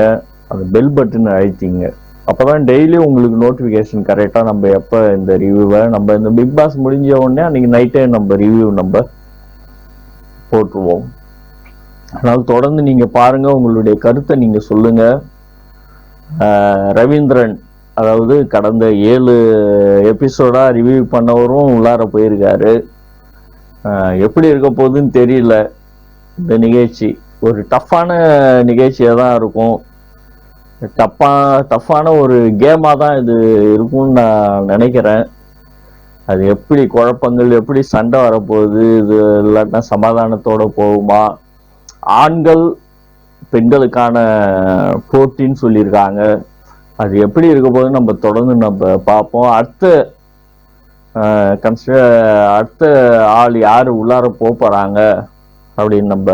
அந்த பெல் பட்டன் அழுத்திங்க. அப்பதான் டெய்லி உங்களுக்கு நோட்டிபிகேஷன் கரெக்டா நம்ம எப்ப இந்த ரிவ்யூவை நம்ம இந்த பிக் பாஸ் முடிஞ்ச உடனே அன்னைக்கு நைட்டே நம்ம ரிவ்யூ நம்ம போட்டுருவோம். அதனால தொடர்ந்து நீங்க பாருங்க, உங்களுடைய கருத்தை நீங்க சொல்லுங்க. ரவீந்திரன் அதாவது கடந்த 7 எபிசோடா ரிவ்யூ பண்ணவரும் உள்ளார போயிருக்காரு. எப்படி இருக்க போகுதுன்னு தெரியல. இந்த நிகழ்ச்சி ஒரு டஃப்பான நிகழ்ச்சியா தான் இருக்கும். டஃப்பான ஒரு கேமா தான் இது இருக்கும்னு நான் நினைக்கிறேன். அது எப்படி குழப்பங்கள், எப்படி சண்டை வரப்போகுது, இது இல்லாட்டா சமாதானத்தோட போகுமா, ஆண்கள் பெண்களுக்கான போட்டின்னு சொல்லியிருக்காங்க. அது எப்படி இருக்க போது நம்ம தொடர்ந்து நம்ம பார்ப்போம். அடுத்த ஆள் யாரு உள்ளார போறாங்க அப்படின்னு நம்ம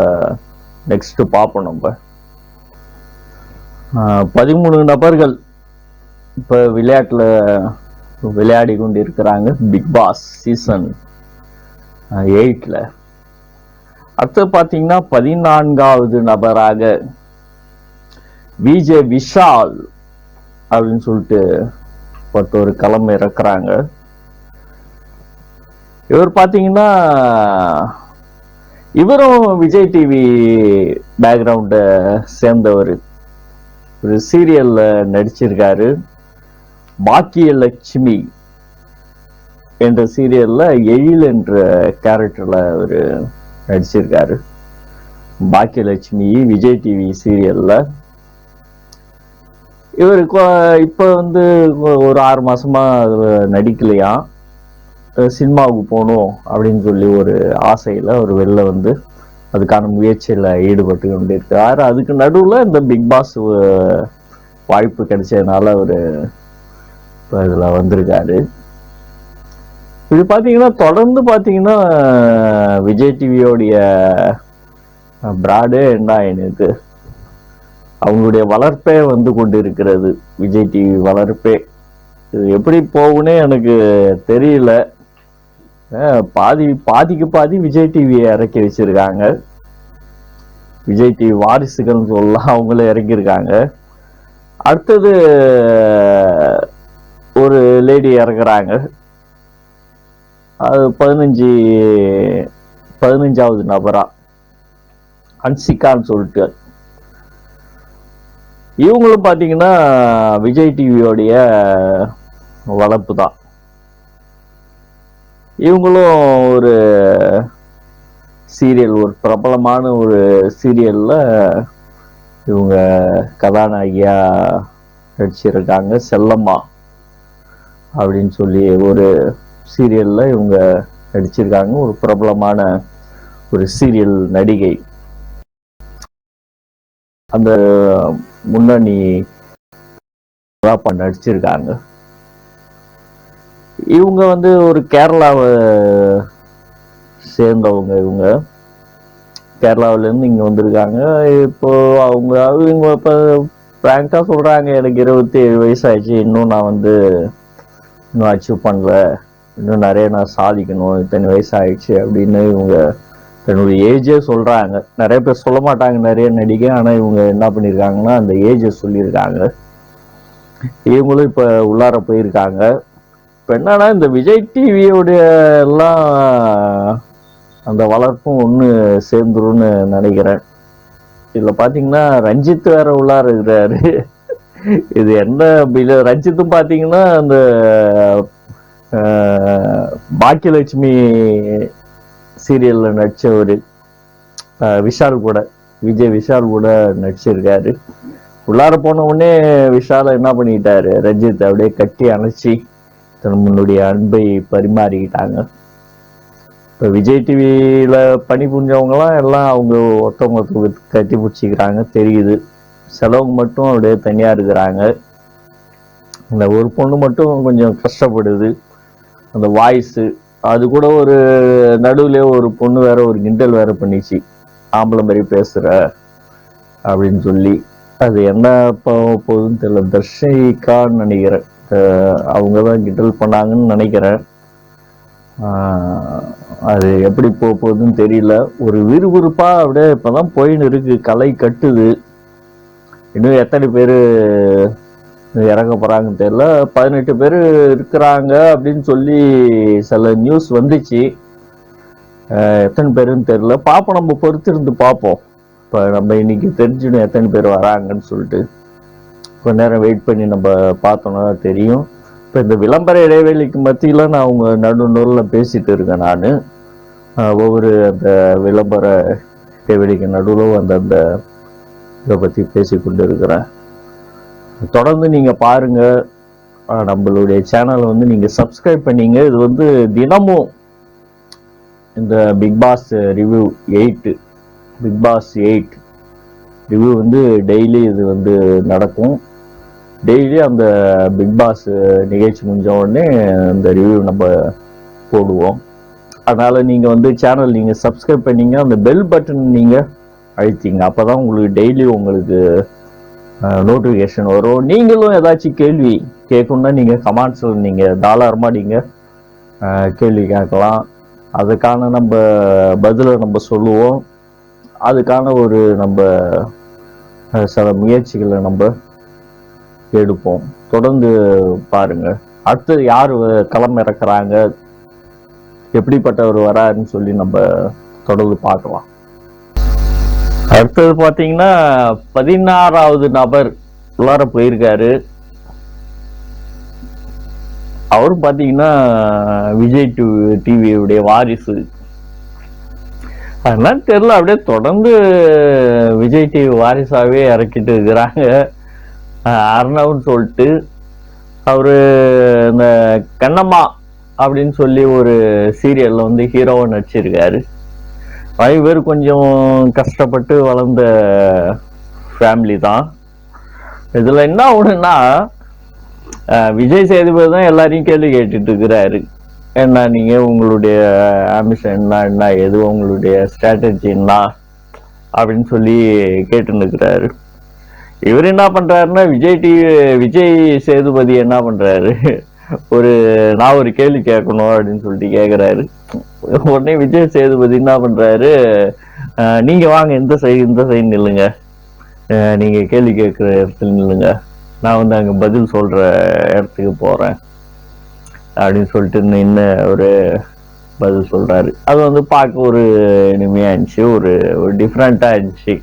நெக்ஸ்ட் பார்ப்போம். நம்ம 13 நபர்கள் இப்ப விளையாட்டுல விளையாடி கொண்டு இருக்கிறாங்க பிக் பாஸ் சீசன் 8ல. அடுத்து பாத்தீங்கன்னா 14வது நபராக விஜே விஷால் அப்படின்னு சொல்லிட்டு ஒரு களம் இறக்குறாங்க. இவர் பாத்தீங்கன்னா இவரும் விஜய் டிவி பேக்ரவுண்ட சேர்ந்தவர். ஒரு சீரியல்ல நடிச்சிருக்காரு. பாக்கியலட்சுமி என்ற சீரியல்ல எழில் என்ற கேரக்டர்ல அவரு நடிச்சிருக்காரு. பாக்கியலட்சுமி விஜய் டிவி சீரியல்ல. இவருக்கு இப்ப ஒரு 6 மாசமா நடிக்கலையா, சினிமாவுக்கு போகணும் அப்படின்னு சொல்லி ஒரு ஆசையில ஒரு வெளில அதுக்கான முயற்சியில ஈடுபட்டு கொண்டிருக்கிறார். அதுக்கு நடுவுல இந்த பிக் பாஸ் வாய்ப்பு கிடைச்சதுனால அவரு இதுல வந்திருக்காரு. இது பாத்தீங்கன்னா தொடர்ந்து பாத்தீங்கன்னா விஜய் டிவியோடைய பிராடே என்ன எனக்கு அவங்களுடைய வளர்ப்பே கொண்டு இருக்கிறது. விஜய் டிவி வளர்ப்பே இது எப்படி போகும்னே எனக்கு தெரியல. பாதிக்கு பாதி விஜய் டிவியை இறக்கி வச்சிருக்காங்க. விஜய் டிவி வாரிசுகள் சொல்லலாம், அவங்களே இறக்கியிருக்காங்க. அடுத்தது ஒரு லேடி இறக்குறாங்க. அது 15வது நபரா ஹன்சிகான்னு சொல்லிட்டு. இவங்களும் பாத்தீங்கன்னா விஜய் டிவியோடைய வளர்ப்பு தான். இவங்களும் ஒரு சீரியல், ஒரு பிரபலமான ஒரு சீரியல்ல இவங்க கதாநாயகியா நடிச்சிருக்காங்க. செல்லம்மா அப்படின்னு சொல்லி ஒரு சீரியல்ல இவங்க நடிச்சிருக்காங்க. ஒரு பிரபலமான ஒரு சீரியல் நடிகை. அந்த முன்னணி நடிச்சிருக்காங்க. இவங்க ஒரு கேரளாவை சேர்ந்தவங்க. இவங்க கேரளாவில இருந்து இங்க வந்திருக்காங்க. இப்போ அவங்க இப்ப பிராங்கா சொல்றாங்க, எனக்கு 27 வயசு ஆயிடுச்சு, இன்னும் நான் இன்னும் அச்சீவ் பண்ணல, இன்னும் நிறைய நான் சாதிக்கணும், இத்தனை வயசு ஆயிடுச்சு அப்படின்னு இவங்க தன்னுடைய ஏஜே சொல்றாங்க. நிறைய பேர் சொல்ல மாட்டாங்க நிறைய நடிகை, ஆனா இவங்க என்ன பண்ணிருக்காங்கன்னா அந்த ஏஜை சொல்லியிருக்காங்க. இவங்களும் இப்ப உள்ளார போயிருக்காங்க. இப்ப என்னன்னா இந்த விஜய் டிவியோடைய எல்லாம் அந்த வளர்ப்பும் ஒண்ணு சேர்ந்துரும்னு நினைக்கிறேன். இதுல பாத்தீங்கன்னா ரஞ்சித் வேற உள்ளார இருக்கிறாரு. இது என்ன ரஞ்சித்தும் பாத்தீங்கன்னா அந்த பாக்கியலட்சுமி சீரியல்ல நடிச்சவரு விஷால் கூட, விஜய் விஷால் கூட நடிச்சிருக்காரு. உள்ளார போன உடனே விஷால என்ன பண்ணிட்டாரு, ரஞ்சித் அப்படியே கட்டி அணைச்சி முன்னுடைய அன்பை பரிமாறிக்கிட்டாங்க. இப்ப விஜய் டிவியில பணி புரிஞ்சவங்கலாம் எல்லாம் அவங்க ஒருத்தவங்க கட்டி பிடிச்சிக்கிறாங்க தெரியுது. செலவுக்கு மட்டும் அப்படியே தனியா இருக்கிறாங்க. அந்த ஒரு பொண்ணு மட்டும் கொஞ்சம் கஷ்டப்படுது. அந்த வாய்ஸ் அது கூட ஒரு நடுவுல ஒரு பொண்ணு வேற ஒரு கிண்டல் வேற பண்ணிச்சு, ஆம்பளை மாதிரி பேசுற அப்படின்னு சொல்லி. அது என்ன போகுதுன்னு தெரியல. தர்ஷிகான்னு நினைக்கிறேன், அவங்கதான் கிண்டல் பண்ணாங்கன்னு நினைக்கிறேன். அது எப்படி போகுதுன்னு தெரியல. ஒரு விறுவிறுப்பா அப்படியே இப்பதான் போயின்னு இருக்கு, களை கட்டுது. இன்னும் எத்தனை பேரு இறங்க போறாங்கன்னு தெரியல. 18 பேரு இருக்கிறாங்க அப்படின்னு சொல்லி சில நியூஸ் வந்துச்சு. எத்தனை பேருன்னு தெரியல, பார்ப்போம், நம்ம பொறுத்து இருந்து பார்ப்போம். இப்ப நம்ம இன்னைக்கு தெரிஞ்சிடும் எத்தனை பேர் வராங்கன்னு சொல்லிட்டு. கொஞ்ச நேரம் வெயிட் பண்ணி நம்ம பார்த்தோம்னா தெரியும். இப்ப இந்த விளம்பர இடைவெளிக்கு மத்தியில நான் அவங்க நடுநூறில் பேசிட்டு இருக்கேன். நான் ஒவ்வொரு அந்த விளம்பர இடைவெளிக்கு நடுவில் அந்த இதை பத்தி பேசி கொண்டு இருக்கிறேன். தொடர்ந்து நீங்கள் பாருங்கள். நம்மளுடைய சேனலை வந்து நீங்கள் சப்ஸ்கிரைப் பண்ணீங்க. இது வந்து தினமும் இந்த Bigg Boss review 8 Bigg Boss 8 review வந்து டெய்லி இது வந்து நடக்கும். டெய்லி அந்த பிக் பாஸ் நிகழ்ச்சி முடிஞ்ச உடனே அந்த ரிவ்யூ நம்ம போடுவோம். அதனால் நீங்கள் வந்து சேனல் நீங்கள் சப்ஸ்கிரைப் பண்ணீங்க, அந்த பெல் பட்டன் நீங்கள் அழுத்திங்க. அப்போ தான் உங்களுக்கு டெய்லி உங்களுக்கு நோட்டிஃபிகேஷன் வரும். நீங்களும் ஏதாச்சும் கேள்வி கேட்கணுன்னா நீங்கள் கமெண்ட்ஸில் நீங்கள் தாராளமாக நீங்கள் கேள்வி கேட்கலாம். அதுக்கான நம்ம பதிலை நம்ம சொல்லுவோம். அதுக்கான ஒரு நம்ம சில முயற்சிகளை நம்ம எடுப்போம். தொடர்ந்து பாருங்க. அடுத்து யார் களம் இறக்குறாங்க, எப்படிப்பட்டவர் வராருன்னு சொல்லி நம்ம தொடர்ந்து பார்க்கலாம். அடுத்தது பார்த்தீங்கன்னா 16வது நபர் உள்ளார போயிருக்காரு. அவரு பார்த்தீங்கன்னா விஜய் டிவியுடைய வாரிசு. அதனால தெரியல, அப்படியே தொடர்ந்து விஜய் டிவி வாரிசாவே இறக்கிட்டு இருக்கிறாங்க. அர்ணவ்னு சொல்லிட்டு அவரு இந்த கண்ணம்மா அப்படின்னு சொல்லி ஒரு சீரியல்ல வந்து ஹீரோவை நடிச்சிருக்காரு. பேர் கொஞ்சம் கஷ்டப்பட்டு வளர்ந்த ஃபேமிலி தான். இதுல என்ன ஒண்ணுன்னா, விஜய் சேதுபதி தான் எல்லாரையும் கேள்வி கேட்டுட்டு இருக்கிறாரு. என்ன நீங்க உங்களுடைய ஆம்பிஷன் என்ன எது உங்களுடைய ஸ்ட்ராட்டஜி என்ன அப்படின்னு சொல்லி கேட்டுன்னு இருக்கிறாரு. இவர் என்ன பண்றாருன்னா, விஜய் சேதுபதி என்ன பண்றாரு, நான் ஒரு கேள்வி கேட்கணும் அப்படின்னு சொல்லிட்டு கேட்கிறாரு. உடனே விஜய் சேதுபதி என்ன பண்றாரு, நீங்க வாங்க இந்த சைடு நில்லுங்க, நீங்க கேள்வி கேட்கிற இடத்துல நில்லுங்க, நான் வந்து அங்க பதில் சொல்ற இடத்துக்கு போறேன் அப்படின்னு சொல்லிட்டு நின்று ஒரு பதில் சொல்றாரு. அது வந்து பார்க்க ஒரு இனிமையா இருந்துச்சு, ஒரு டிஃப்ரெண்டா இருந்துச்சு.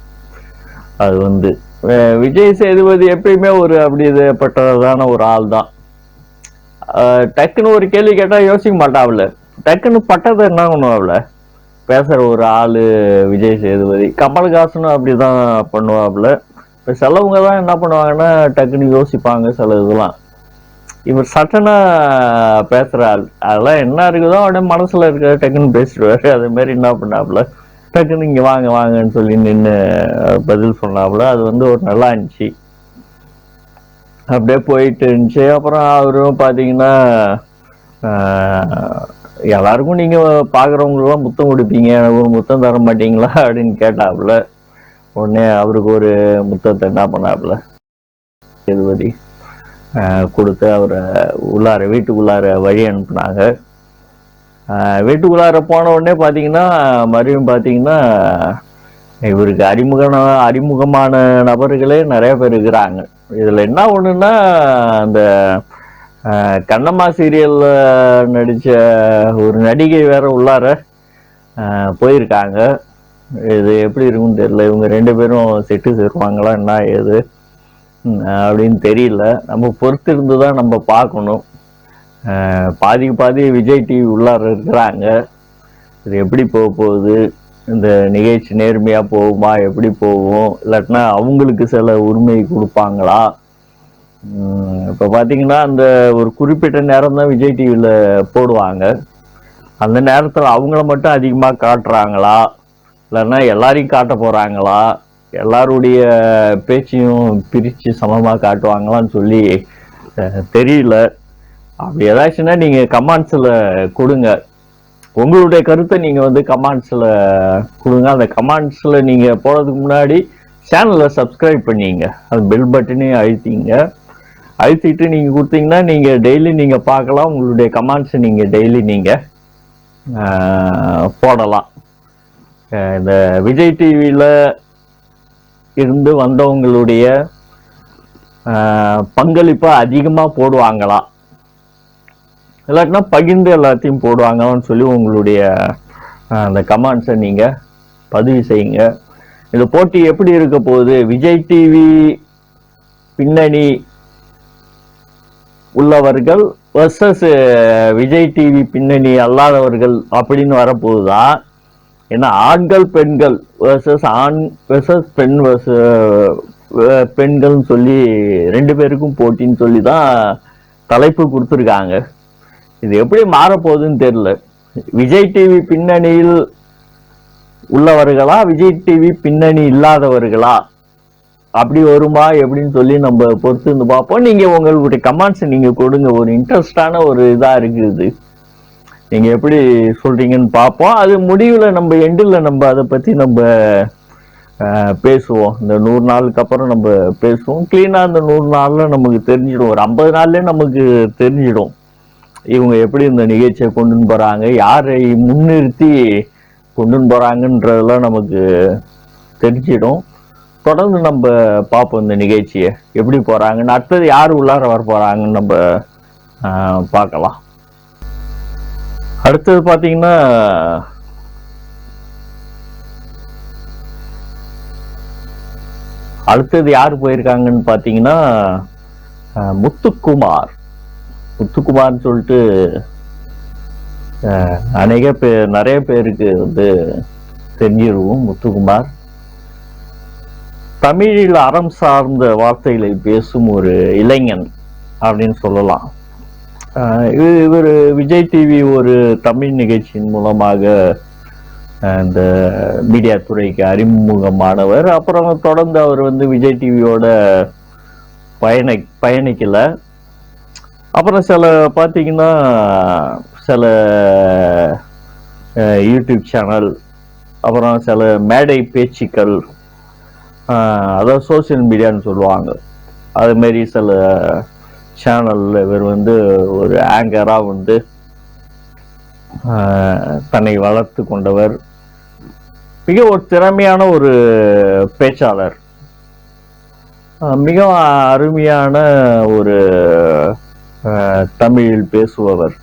அது வந்து விஜய் சேதுபதி எப்பயுமே ஒரு அப்படிப்பட்டதான ஒரு ஆள் தான். டக்குன்னு ஒரு கேள்வி கேட்டா யோசிக்க மாட்டாப்ல, டக்குன்னு பட்டதை என்ன பண்ணுவாப்ல பேசுற ஒரு ஆளு விஜய் சேதுபதி. கமல்ஹாசனும் அப்படிதான் பண்ணுவாப்ல. இப்ப சிலவங்க தான் என்ன பண்ணுவாங்கன்னா டக்குன்னு யோசிப்பாங்க சில இதெல்லாம். இவர் சட்டனா பேசுற ஆள், அதெல்லாம் என்ன இருக்குதோ அப்படியே மனசுல இருக்க டக்குன்னு பேசிடுவாரு. அதே மாதிரி என்ன பண்ணாப்புல டக்குன்னு இங்க வாங்கன்னு சொல்லி நின்று பதில் சொன்னாப்புல. அது வந்து ஒரு நல்லா இருந்துச்சு, அப்படியே போயிட்டு இருந்துச்சு. அப்புறம் அவரும் பாத்தீங்கன்னா எல்லாருக்கும் நீங்க பாக்குறவங்களுக்குலாம் முத்தம் கொடுப்பீங்க, எனக்கு ஒரு முத்தம் தர மாட்டீங்களா அப்படின்னு கேட்டாப்புல. உடனே அவருக்கு ஒரு முத்தத்தை என்ன பண்ணாப்புல சேதுபதி கொடுத்து அவரை வீட்டுக்குள்ளார வழி அனுப்புனாங்க. வீட்டுக்குள்ளார போன உடனே பார்த்தீங்கன்னா மறுபடியும் பார்த்தீங்கன்னா இவருக்கு அறிமுகமான நபர்களே நிறைய பேர் இருக்கிறாங்க. இதில் என்ன ஒன்றுன்னா, அந்த கண்ணம்மா சீரியல்ல நடித்த ஒரு நடிகை வேற உள்ளார போயிருக்காங்க. இது எப்படி இருக்குன்னு தெரியல. இவங்க 2 பேரும் செட்டு சேருவாங்களா என்ன ஏது அப்படின்னு தெரியல. நம்ம பொறுத்து இருந்து தான் நம்ம பார்க்கணும். பாதி விஜய் டிவி உள்ளார இருக்கிறாங்க. இது எப்படி போகுது, இந்த நிகழ்ச்சி நேர்மையா போகுமா, எப்படி போகும், இல்லாட்டினா அவங்களுக்கு சில உரிமை கொடுப்பாங்களா. இப்போ பார்த்தீங்கன்னா அந்த ஒரு குறிப்பிட்ட நேரம் தான் விஜய் டிவியில் போடுவாங்க. அந்த நேரத்தில் அவங்கள மட்டும் அதிகமாக காட்டுறாங்களா, இல்லைன்னா எல்லாரையும் காட்ட போகிறாங்களா, எல்லாருடைய பேச்சையும் பிரித்து சமமாக காட்டுவாங்களான்னு சொல்லி தெரியல. அப்படி ஏதாச்சுன்னா நீங்கள் கமெண்ட்ஸில் கொடுங்க. உங்களுடைய கருத்தை நீங்கள் வந்து கமெண்ட்ஸில் கொடுங்க. அந்த கமெண்ட்ஸில் நீங்கள் போகிறதுக்கு முன்னாடி சேனலை சப்ஸ்கிரைப் பண்ணிங்க, அது பெல் பட்டனையும் அழுத்திட்டு நீங்கள் கொடுத்தீங்கன்னா நீங்கள் டெய்லி நீங்கள் பார்க்கலாம். உங்களுடைய கமெண்ட்ஸை நீங்கள் டெய்லி நீங்கள் போடலாம். இந்த விஜய் டிவியில் இருந்து வந்தவங்களுடைய பங்களிப்பை அதிகமாக போடுவாங்களா, இல்லாட்டினா பகிர்ந்து எல்லாத்தையும் போடுவாங்கன்னு சொல்லி உங்களுடைய அந்த கமெண்ட்ஸை நீங்கள் பதிவு செய்யுங்க. இந்த போட்டி எப்படி இருக்க போகுது, விஜய் டிவி பின்னணி உள்ளவர்கள் வர்சஸ் விஜய் டிவி பின்னணி அல்லாதவர்கள் அப்படின்னு வரப்போகுதான். ஏன்னா ஆண்கள் பெண்கள் வர்சஸ் ஆண் வர்சஸ் பெண் பெண்கள்னு சொல்லி 2 பேருக்கும் போட்டின்னு சொல்லி தான் தலைப்பு கொடுத்துருக்காங்க. இது எப்படி மாறப்போகுதுன்னு தெரியல. விஜய் டிவி பின்னணியில் உள்ளவர்களா, விஜய் டிவி பின்னணி இல்லாதவர்களா, அப்படி வருமா எப்படின்னு சொல்லி நம்ம பொறுத்து இருந்து பார்ப்போம். நீங்க உங்களுடைய கமெண்ட்ஸ் நீங்க கொடுங்க. ஒரு இன்ட்ரெஸ்டான ஒரு இதா இருக்குது. நீங்க எப்படி சொல்றீங்கன்னு பார்ப்போம். அது முடிவுல நம்ம எண்டில் நம்ம அதை பத்தி நம்ம பேசுவோம். இந்த 100 நாளுக்கு அப்புறம் நம்ம பேசுவோம். கிளீனா இந்த 100 நாள்ல நமக்கு தெரிஞ்சிடும். ஒரு 50 நாள்லயே நமக்கு தெரிஞ்சிடும் இவங்க எப்படி இந்த நிகழ்ச்சியை கொண்டு போறாங்க, யாரை முன்னிறுத்தி கொண்டு போறாங்கன்றதெல்லாம் நமக்கு தெரிஞ்சிடும். தொடர்ந்து நம்ம பார்ப்போம் இந்த நிகழ்ச்சியை எப்படி போறாங்கன்னு. அடுத்தது யார் உள்ளார வர போறாங்கன்னு நம்ம பார்க்கலாம். அடுத்தது பாத்தீங்கன்னா அடுத்தது யாரு போயிருக்காங்கன்னு பாத்தீங்கன்னா முத்துக்குமார்னு சொல்லிட்டு நிறைய பேருக்கு வந்து தெரிஞ்சிருக்கும். முத்துக்குமார் தமிழில் அறம் சார்ந்த வார்த்தைகளை பேசும் ஒரு இளைஞன் அப்படின்னு சொல்லலாம். இவர் விஜய் டிவி ஒரு தமிழ் நிகழ்ச்சியின் மூலமாக இந்த மீடியா துறைக்கு அறிமுகமானவர். அப்புறம் தொடர்ந்து அவர் வந்து விஜய் டிவியோட பயணிக்கல. அப்புறம் சில பார்த்தீங்கன்னா சில யூடியூப் சேனல், அப்புறம் சில மேடை பேச்சுக்கள், அதாவது சோசியல் மீடியான்னு சொல்லுவாங்க, அது மாரி சில சேனல்ல இவர் வந்து ஒரு ஆங்கரா வந்து தன்னை வளர்த்து கொண்டவர். மிக ஒரு திறமையான ஒரு பேச்சாளர், மிக அருமையான ஒரு தமிழில் பேசுபவர்.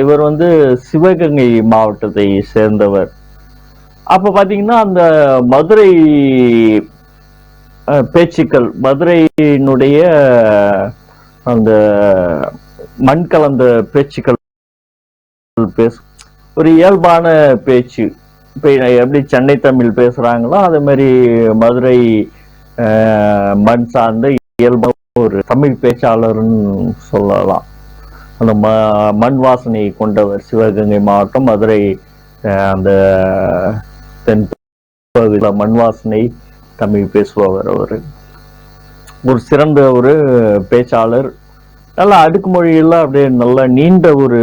இவர் வந்து சிவகங்கை மாவட்டத்தை சேர்ந்தவர். அப்ப பாத்தீங்கன்னா அந்த மதுரை பேச்சுக்கள், மதுரையினுடைய அந்த மண் கலந்த பேச்சுக்கள் பேசும் ஒரு இயல்பான பேச்சு. இப்ப எப்படி சென்னை தமிழ் பேசுறாங்களோ அதே மாதிரி மதுரை மண் சார்ந்த இயல்பான ஒரு தமிழ் பேச்சாளர்னு சொல்லலாம். அந்த மண் வாசனை கொண்டவர். சிவகங்கை மாவட்டம் மதுரை அந்த தென் பகுதியில் மண் வாசனை தமிழ் பேசுபவர். அவர் ஒரு சிறந்த ஒரு பேச்சாளர். நல்லா அடுக்குமொழியில் அப்படியே நல்லா நீண்ட ஒரு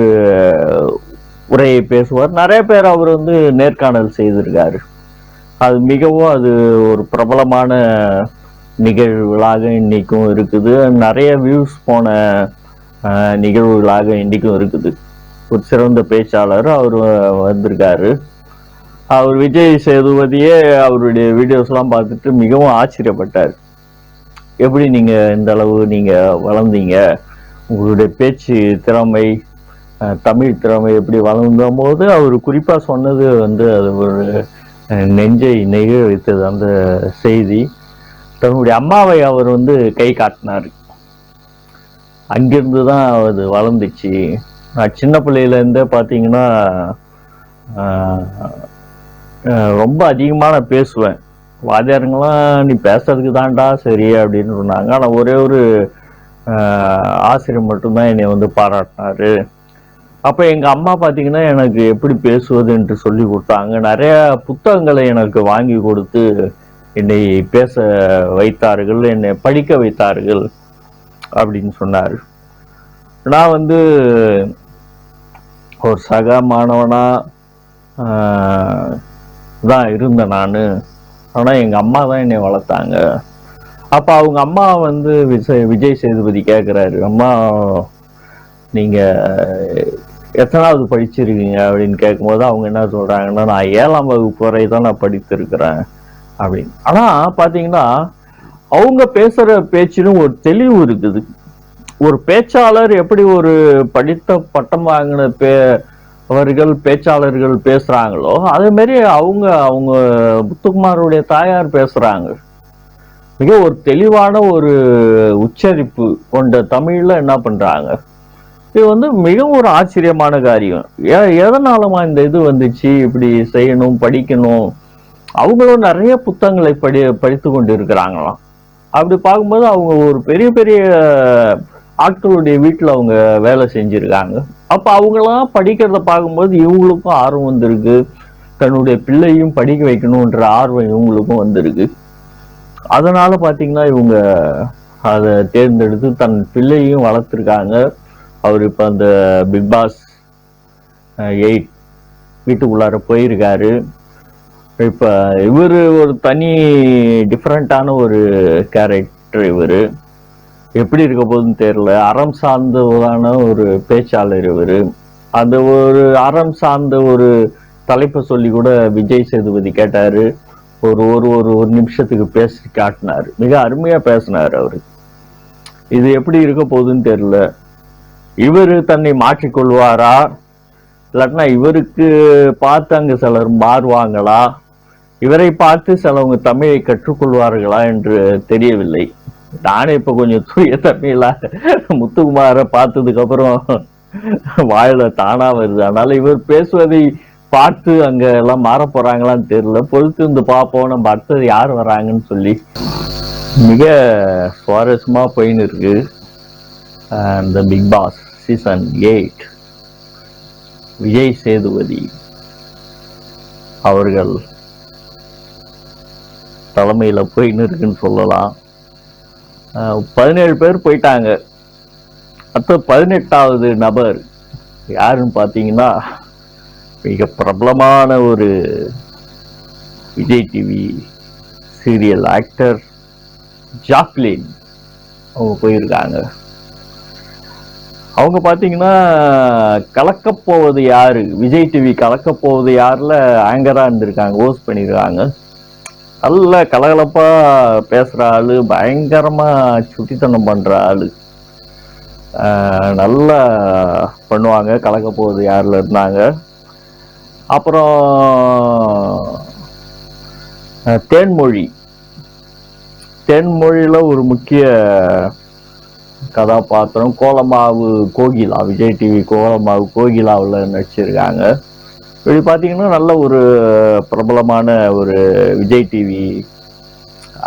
உரையை பேசுவார். நிறைய பேர் அவர் வந்து நேர்காணல் செய்திருக்காரு. அது மிகவும் அது ஒரு பிரபலமான நிகழ்வுகளாக இன்னைக்கும் இருக்குது. நிறைய வியூஸ் போன நிகழ்வுகளாக இன்னைக்கும் இருக்குது. ஒரு சிறந்த பேச்சாளர் அவர் வந்திருக்காரு. அவர் விஜய் சேதுபதியே அவருடைய வீடியோஸ் எல்லாம் பார்த்துட்டு மிகவும் ஆச்சரியப்பட்டார். எப்படி நீங்க இந்த அளவு நீங்க வளர்ந்தீங்க, உங்களுடைய பேச்சு திறமை, தமிழ் திறமை எப்படி வளர்ந்த போது அவர் குறிப்பா சொன்னது வந்து அது ஒரு நெஞ்சை நெய்ய வைத்தது. அந்த செய்தி தன்னுடைய அம்மாவை அவர் வந்து கை காட்டினார். அங்கிருந்து தான் அது வளர்ந்துச்சு. நான் சின்ன பிள்ளையில இருந்தே பார்த்தீங்கன்னா ரொம்ப அதிகமாக நான் பேசுவேன். வாத்தியாருங்களாம் நீ பேசுறதுக்கு தான்டா சரி அப்படின்னு சொன்னாங்க. ஆனால் ஒரே ஒரு ஆசிரியர் மட்டும்தான் என்னை வந்து பாராட்டினாரு. அப்போ எங்கள் அம்மா பார்த்தீங்கன்னா எனக்கு எப்படி பேசுவது என்று சொல்லி கொடுத்தாங்க. நிறைய புத்தகங்களை எனக்கு வாங்கி கொடுத்து என்னை பேச வைத்தார்கள், என்னை படிக்க வைத்தார்கள் அப்படின்னு சொன்னார். நான் வந்து ஒரு சக மாணவனா தான் இருந்தேன் நான். ஆனால் எங்கள் அம்மா தான் என்னை வளர்த்தாங்க. அப்போ அவங்க அம்மா வந்து விஜய் சேதுபதி கேட்குறாரு, அம்மா நீங்கள் எத்தனாவது படிச்சிருக்கீங்க அப்படின்னு கேட்கும்போது அவங்க என்ன சொல்கிறாங்கன்னா, நான் 7ஆம் வகுப்பு வரை தான் நான் படித்திருக்கிறேன் அப்படின்னு. ஆனால் பார்த்தீங்கன்னா அவங்க பேசுகிற பேச்சிலும் ஒரு தெளிவு இருக்குது. ஒரு பேச்சாளர் எப்படி ஒரு படித்த பட்டம் வாங்கின அவர்கள் பேச்சாளர்கள் பேசுறாங்களோ அதே மாதிரி அவங்க முத்துக்குமாருடைய தாயார் பேசுறாங்க. மிக ஒரு தெளிவான ஒரு உச்சரிப்பு கொண்ட தமிழ்ல என்ன பண்றாங்க. இது வந்து மிகவும் ஒரு ஆச்சரியமான காரியம். எதனாலமா இந்த இது வந்துச்சு, இப்படி செய்யணும், படிக்கணும். அவங்களும் நிறைய புத்தகங்களை படித்து கொண்டு இருக்கிறாங்களாம். அப்படி பார்க்கும்போது அவங்க ஒரு பெரிய பெரிய ஆட்களுடைய வீட்டில் அவங்க வேலை செஞ்சிருக்காங்க. அப்போ அவங்களாம் படிக்கிறத பார்க்கும்போது இவங்களுக்கும் ஆர்வம் வந்திருக்கு, தன்னுடைய பிள்ளையும் படிக்க வைக்கணுன்ற ஆர்வம் இவங்களுக்கும் வந்திருக்கு. அதனால பார்த்தீங்கன்னா இவங்க அதை தேர்ந்தெடுத்து தன் பிள்ளையும் வளர்த்துருக்காங்க. அவர் இப்போ அந்த பிக் பாஸ் 8 வீட்டுக்குள்ளார போயிருக்காரு. இப்போ இவர் ஒரு தனி டிஃப்ரெண்ட்டான ஒரு கேரக்டர். இவர் எப்படி இருக்க போகுதுன்னு தெரியல. அறம் சார்ந்ததான ஒரு பேச்சாளர் இவர். அந்த ஒரு அறம் சார்ந்த ஒரு தலைப்பை சொல்லி கூட விஜய் சேதுபதி கேட்டாரு. ஒரு ஒரு ஒரு ஒரு நிமிஷத்துக்கு பேசி காட்டினார். மிக அருமையா பேசினார் அவரு. இது எப்படி இருக்க போகுதுன்னு தெரியல. இவர் தன்னை மாற்றிக்கொள்வாரா, இல்லாட்டினா இவருக்கு பார்த்து அங்க சிலர் மாறுவாங்களா, இவரை பார்த்து சிலவங்க தமிழை கற்றுக்கொள்வார்களா என்று தெரியவில்லை. நானே இப்ப கொஞ்சம் தூய தமிழ முத்துக்குமாரை பார்த்ததுக்கு அப்புறம் வாயில தானா வருது. அதனால இவர் பேசுவதை பார்த்து அங்க எல்லாம் மாற போறாங்களான்னு தெரியல. பொறுத்து இருந்து பார்ப்போம் நம்ம அடுத்தது யார் வராங்கன்னு சொல்லி. மிக சுவாரஸ்யமா போயின்னு இருக்கு இந்த Bigg Boss season 8. Vijay Sethupathi அவர்கள் தலைமையில போயின்னு இருக்குன்னு சொல்லலாம். 17 பேர் போயிட்டாங்க. அடுத்த 18வது நபர் யாருன்னு பார்த்தீங்கன்னா மிக பிரபலமான ஒரு Vijay TV serial actor Jacqueline. அவங்க போயிருக்காங்க. அவங்க பார்த்தீங்கன்னா கலக்கப்போவது யாரு, விஜய் டிவி கலக்கப்போவது யாருல ஆங்கரா இருந்திருக்காங்க, ஹோஸ்ட் பண்ணியிருக்காங்க. நல்ல கலகலப்பா பேசுற ஆளு, பயங்கரமா சுட்டித்தனம் பண்ற ஆளு, நல்லா பண்ணுவாங்க. கலக்க போகுது யாருல இருந்தாங்க. அப்புறம் தேன்மொழியில ஒரு முக்கிய கதாபாத்திரம் கோலமாவு கோகிலா, விஜய் டிவி கோலமாவு கோகிலாவில் நடிச்சிருக்காங்க. இப்படி பார்த்தீங்கன்னா நல்ல ஒரு பிரபலமான ஒரு விஜய் டிவி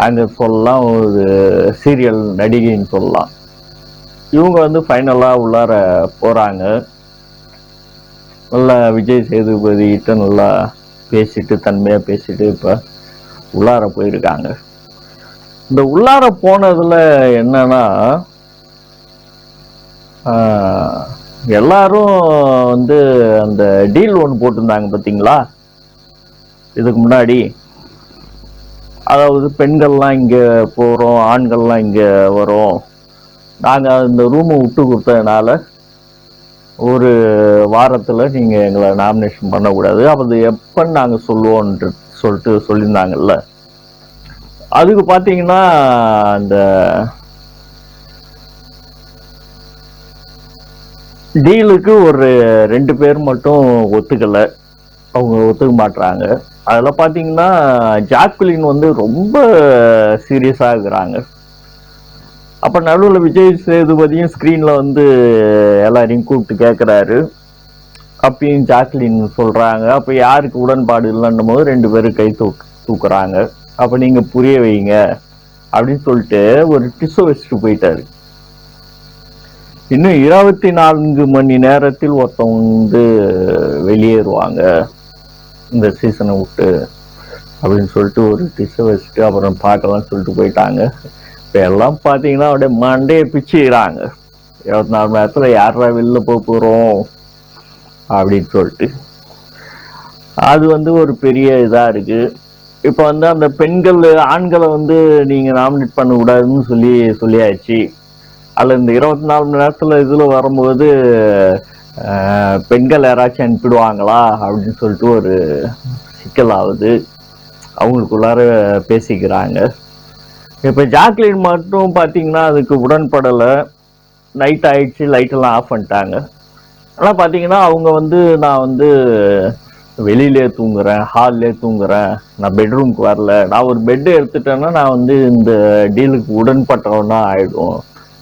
அங்கே சொல்லலாம், ஒரு சீரியல் நடிகைன்னு சொல்லலாம். இவங்க வந்து ஃபைனலாக உள்ளார போகிறாங்க. நல்லா விஜய் சேதுபதிகிட்ட நல்லா பேசிட்டு தன்மையாக பேசிட்டு இப்போ உள்ளார போயிருக்காங்க. இந்த உள்ளார போனதுல என்னன்னா எல்லாரும் வந்து அந்த டீல் ஒன்று போட்டிருந்தாங்க பார்த்தீங்களா இதுக்கு முன்னாடி. அதாவது பெண்கள்லாம் இங்கே போகிறோம், ஆண்கள்லாம் இங்கே வரோம், நாங்கள் இந்த ரூமை விட்டு கொடுத்ததுனால ஒரு வாரத்தில் நீங்கள் எங்களை நாமினேஷன் பண்ணக்கூடாது, அது எப்பன்னு நாங்கள் சொல்லுவோன்ட்டு சொல்லியிருந்தாங்கல்ல. அதுக்கு பார்த்தீங்கன்னா அந்த டீலுக்கு ஒரு 2 பேர் மட்டும் ஒத்துக்கலை, அவங்க ஒத்துக்க மாட்டுறாங்க. அதில் பார்த்தீங்கன்னா ஜாக்குலின் வந்து ரொம்ப சீரியஸாக இருக்கிறாங்க. அப்போ நடுவில் விஜய் சேதுபதியும் ஸ்க்ரீனில் வந்து எல்லாரையும் கூப்பிட்டு கேட்குறாரு. அப்பயும் ஜாக்லின் சொல்கிறாங்க. அப்போ யாருக்கு உடன்பாடு இல்லைன்னும் போது 2 பேரும் கை தூக்குறாங்க. அப்போ நீங்கள் புரிய வைங்க அப்படின்னு சொல்லிட்டு ஒரு டிஸ்ஸை வச்சுட்டு போயிட்டாரு. இன்னும் 24 மணி நேரத்தில் ஒருத்தவங்க வந்து வெளியேறுவாங்க இந்த சீசனை விட்டு அப்படின்னு சொல்லிட்டு ஒரு டிஸ்ஸை வச்சுட்டு அப்புறம் பார்க்கலாம் சொல்லிட்டு போயிட்டாங்க. இப்போ எல்லாம் பார்த்தீங்கன்னா அப்படியே மண்டையை பிச்சுக்கிறாங்க. 24 மணி நேரத்தில் யாரா வெளில போகிறோம் அப்படின்னு சொல்லிட்டு. அது வந்து ஒரு பெரிய இதாக இருக்குது. இப்போ வந்து அந்த பெண்கள் ஆண்களை வந்து நீங்கள் நாமினேட் பண்ணக்கூடாதுன்னு சொல்லியாச்சு. அதில் இந்த 24 மணி நேரத்தில் இதில் வரும்போது பெண்கள் யாராச்சும் அனுப்பிடுவாங்களா அப்படின்னு சொல்லிட்டு ஒரு சிக்கல் ஆகுது. அவங்களுக்குள்ளார பேசிக்கிறாங்க. இப்போ ஜாக்லின் மட்டும் பார்த்தீங்கன்னா அதுக்கு உடன்படலை. நைட் ஆயிடுச்சு, லைட்டெல்லாம் ஆஃப் பண்ணிட்டாங்க. ஆனால் பார்த்தீங்கன்னா அவங்க வந்து நான் வந்து வெளியிலே தூங்குறேன், ஹால்லே தூங்குறேன், நான் பெட்ரூம்க்கு வரல, நான் ஒரு பெட்டு எடுத்துட்டேன்னா நான் வந்து இந்த டீலுக்கு உடன்பட்டவனா ஆயிடும்,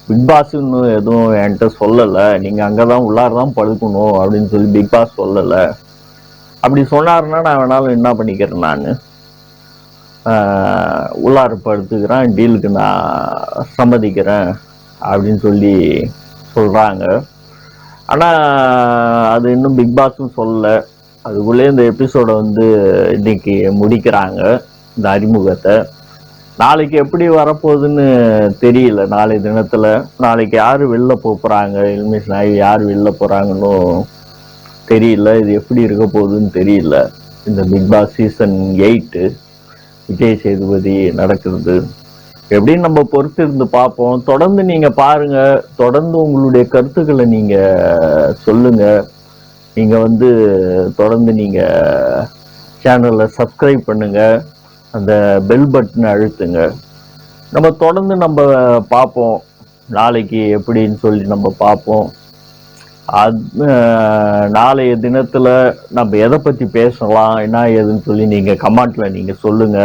பிக் பாஸ் இன்னும் எதுவும் என்கிட்ட சொல்லலை, நீங்கள் அங்கே தான் உள்ளார தான் படுக்கணும் அப்படின்னு சொல்லி பிக் பாஸ் சொல்லலை. அப்படி சொன்னாருன்னா நான் வேணாலும் என்ன பண்ணிக்கிறேன் நான். உள்ளார படுத்துக்கிறேன், டீலுக்கு நான் சம்மதிக்கிறேன் அப்படின்னு சொல்லி சொல்கிறாங்க. ஆனால் அது இன்னும் பிக் பாஸும் சொல்லலை. அதுக்குள்ளே இந்த எபிசோடை வந்து இன்னைக்கு முடிக்கிறாங்க, இந்த அறிமுகத்தை. நாளைக்கு எப்படி வரப்போகுதுன்னு தெரியல. நாளை தினத்தில் நாளைக்கு யார் வெளில போகிறாங்க, எலிமினேஷன் ஆகி யார் வெளில போகிறாங்கன்னு தெரியல. இது எப்படி இருக்க போகுதுன்னு தெரியல. இந்த Bigg Boss season 8 Vijay Sethupathi நடக்கிறது எப்படின்னு நம்ம பொறுத்து இருந்து பார்ப்போம். தொடர்ந்து நீங்க பாருங்க, தொடர்ந்து உங்களுடைய கருத்துக்களை நீங்க சொல்லுங்க. நீங்க வந்து தொடர்ந்து நீங்க சேனலை சப்ஸ்கிரைப் பண்ணுங்க, அந்த பெல் பட்டனை அழுத்துங்க. நம்ம தொடர்ந்து நம்ம பார்ப்போம், நாளைக்கு எப்படின்னு சொல்லி நம்ம பார்ப்போம். நாளைய தினத்துல நம்ம எதை பத்தி பேசலாம், என்ன ஏதுன்னு சொல்லி நீங்க கமெண்ட்ல நீங்க சொல்லுங்க.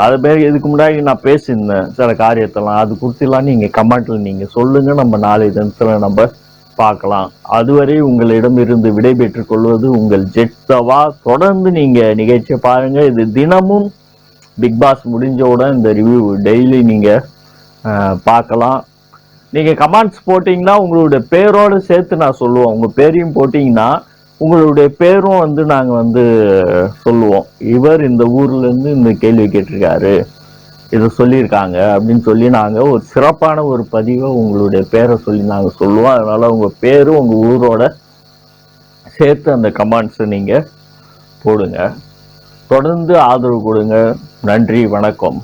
அது பேர் இதுக்கு முன்னாடி நான் பேசியிருந்தேன் சில காரியத்தெல்லாம், அது குறித்தெல்லாம் நீங்க கமெண்ட்ல நீங்க சொல்லுங்க. நம்ம நாளைய தினத்துல நம்ம பார்க்கலாம். அதுவரை உங்களிடமிருந்து விடைபெற்றுக் கொள்வது உங்கள் ஜெட்தவா. தொடர்ந்து நீங்க நிகழ்ச்சியை பாருங்க. இது தினமும் பிக் பாஸ் முடிஞ்சவுடன் இந்த ரிவ்யூ டெய்லி நீங்க பார்க்கலாம். நீங்க கமெண்ட்ஸ் போட்டீங்கன்னா உங்களுடைய பேரோடு சேர்த்து நான் சொல்லுவோம். உங்க பேரையும் போட்டீங்கன்னா உங்களுடைய பேரும் வந்து நாங்க வந்து சொல்லுவோம். இவர் இந்த ஊர்ல இருந்து இந்த கேள்வி கேட்டிருக்காரு, இதை சொல்லியிருக்காங்க அப்படின்னு சொல்லி நாங்க ஒரு சிறப்பான ஒரு பதிவை உங்களுடைய பேரை சொல்லி நாங்க சொல்லுவோம். அதனால உங்க பேரும் உங்க ஊரோட சேர்த்து அந்த கமெண்ட்ஸ் நீங்க போடுங்க. தொடர்ந்து ஆதரவு கொடுங்க. நன்றி, வணக்கம்.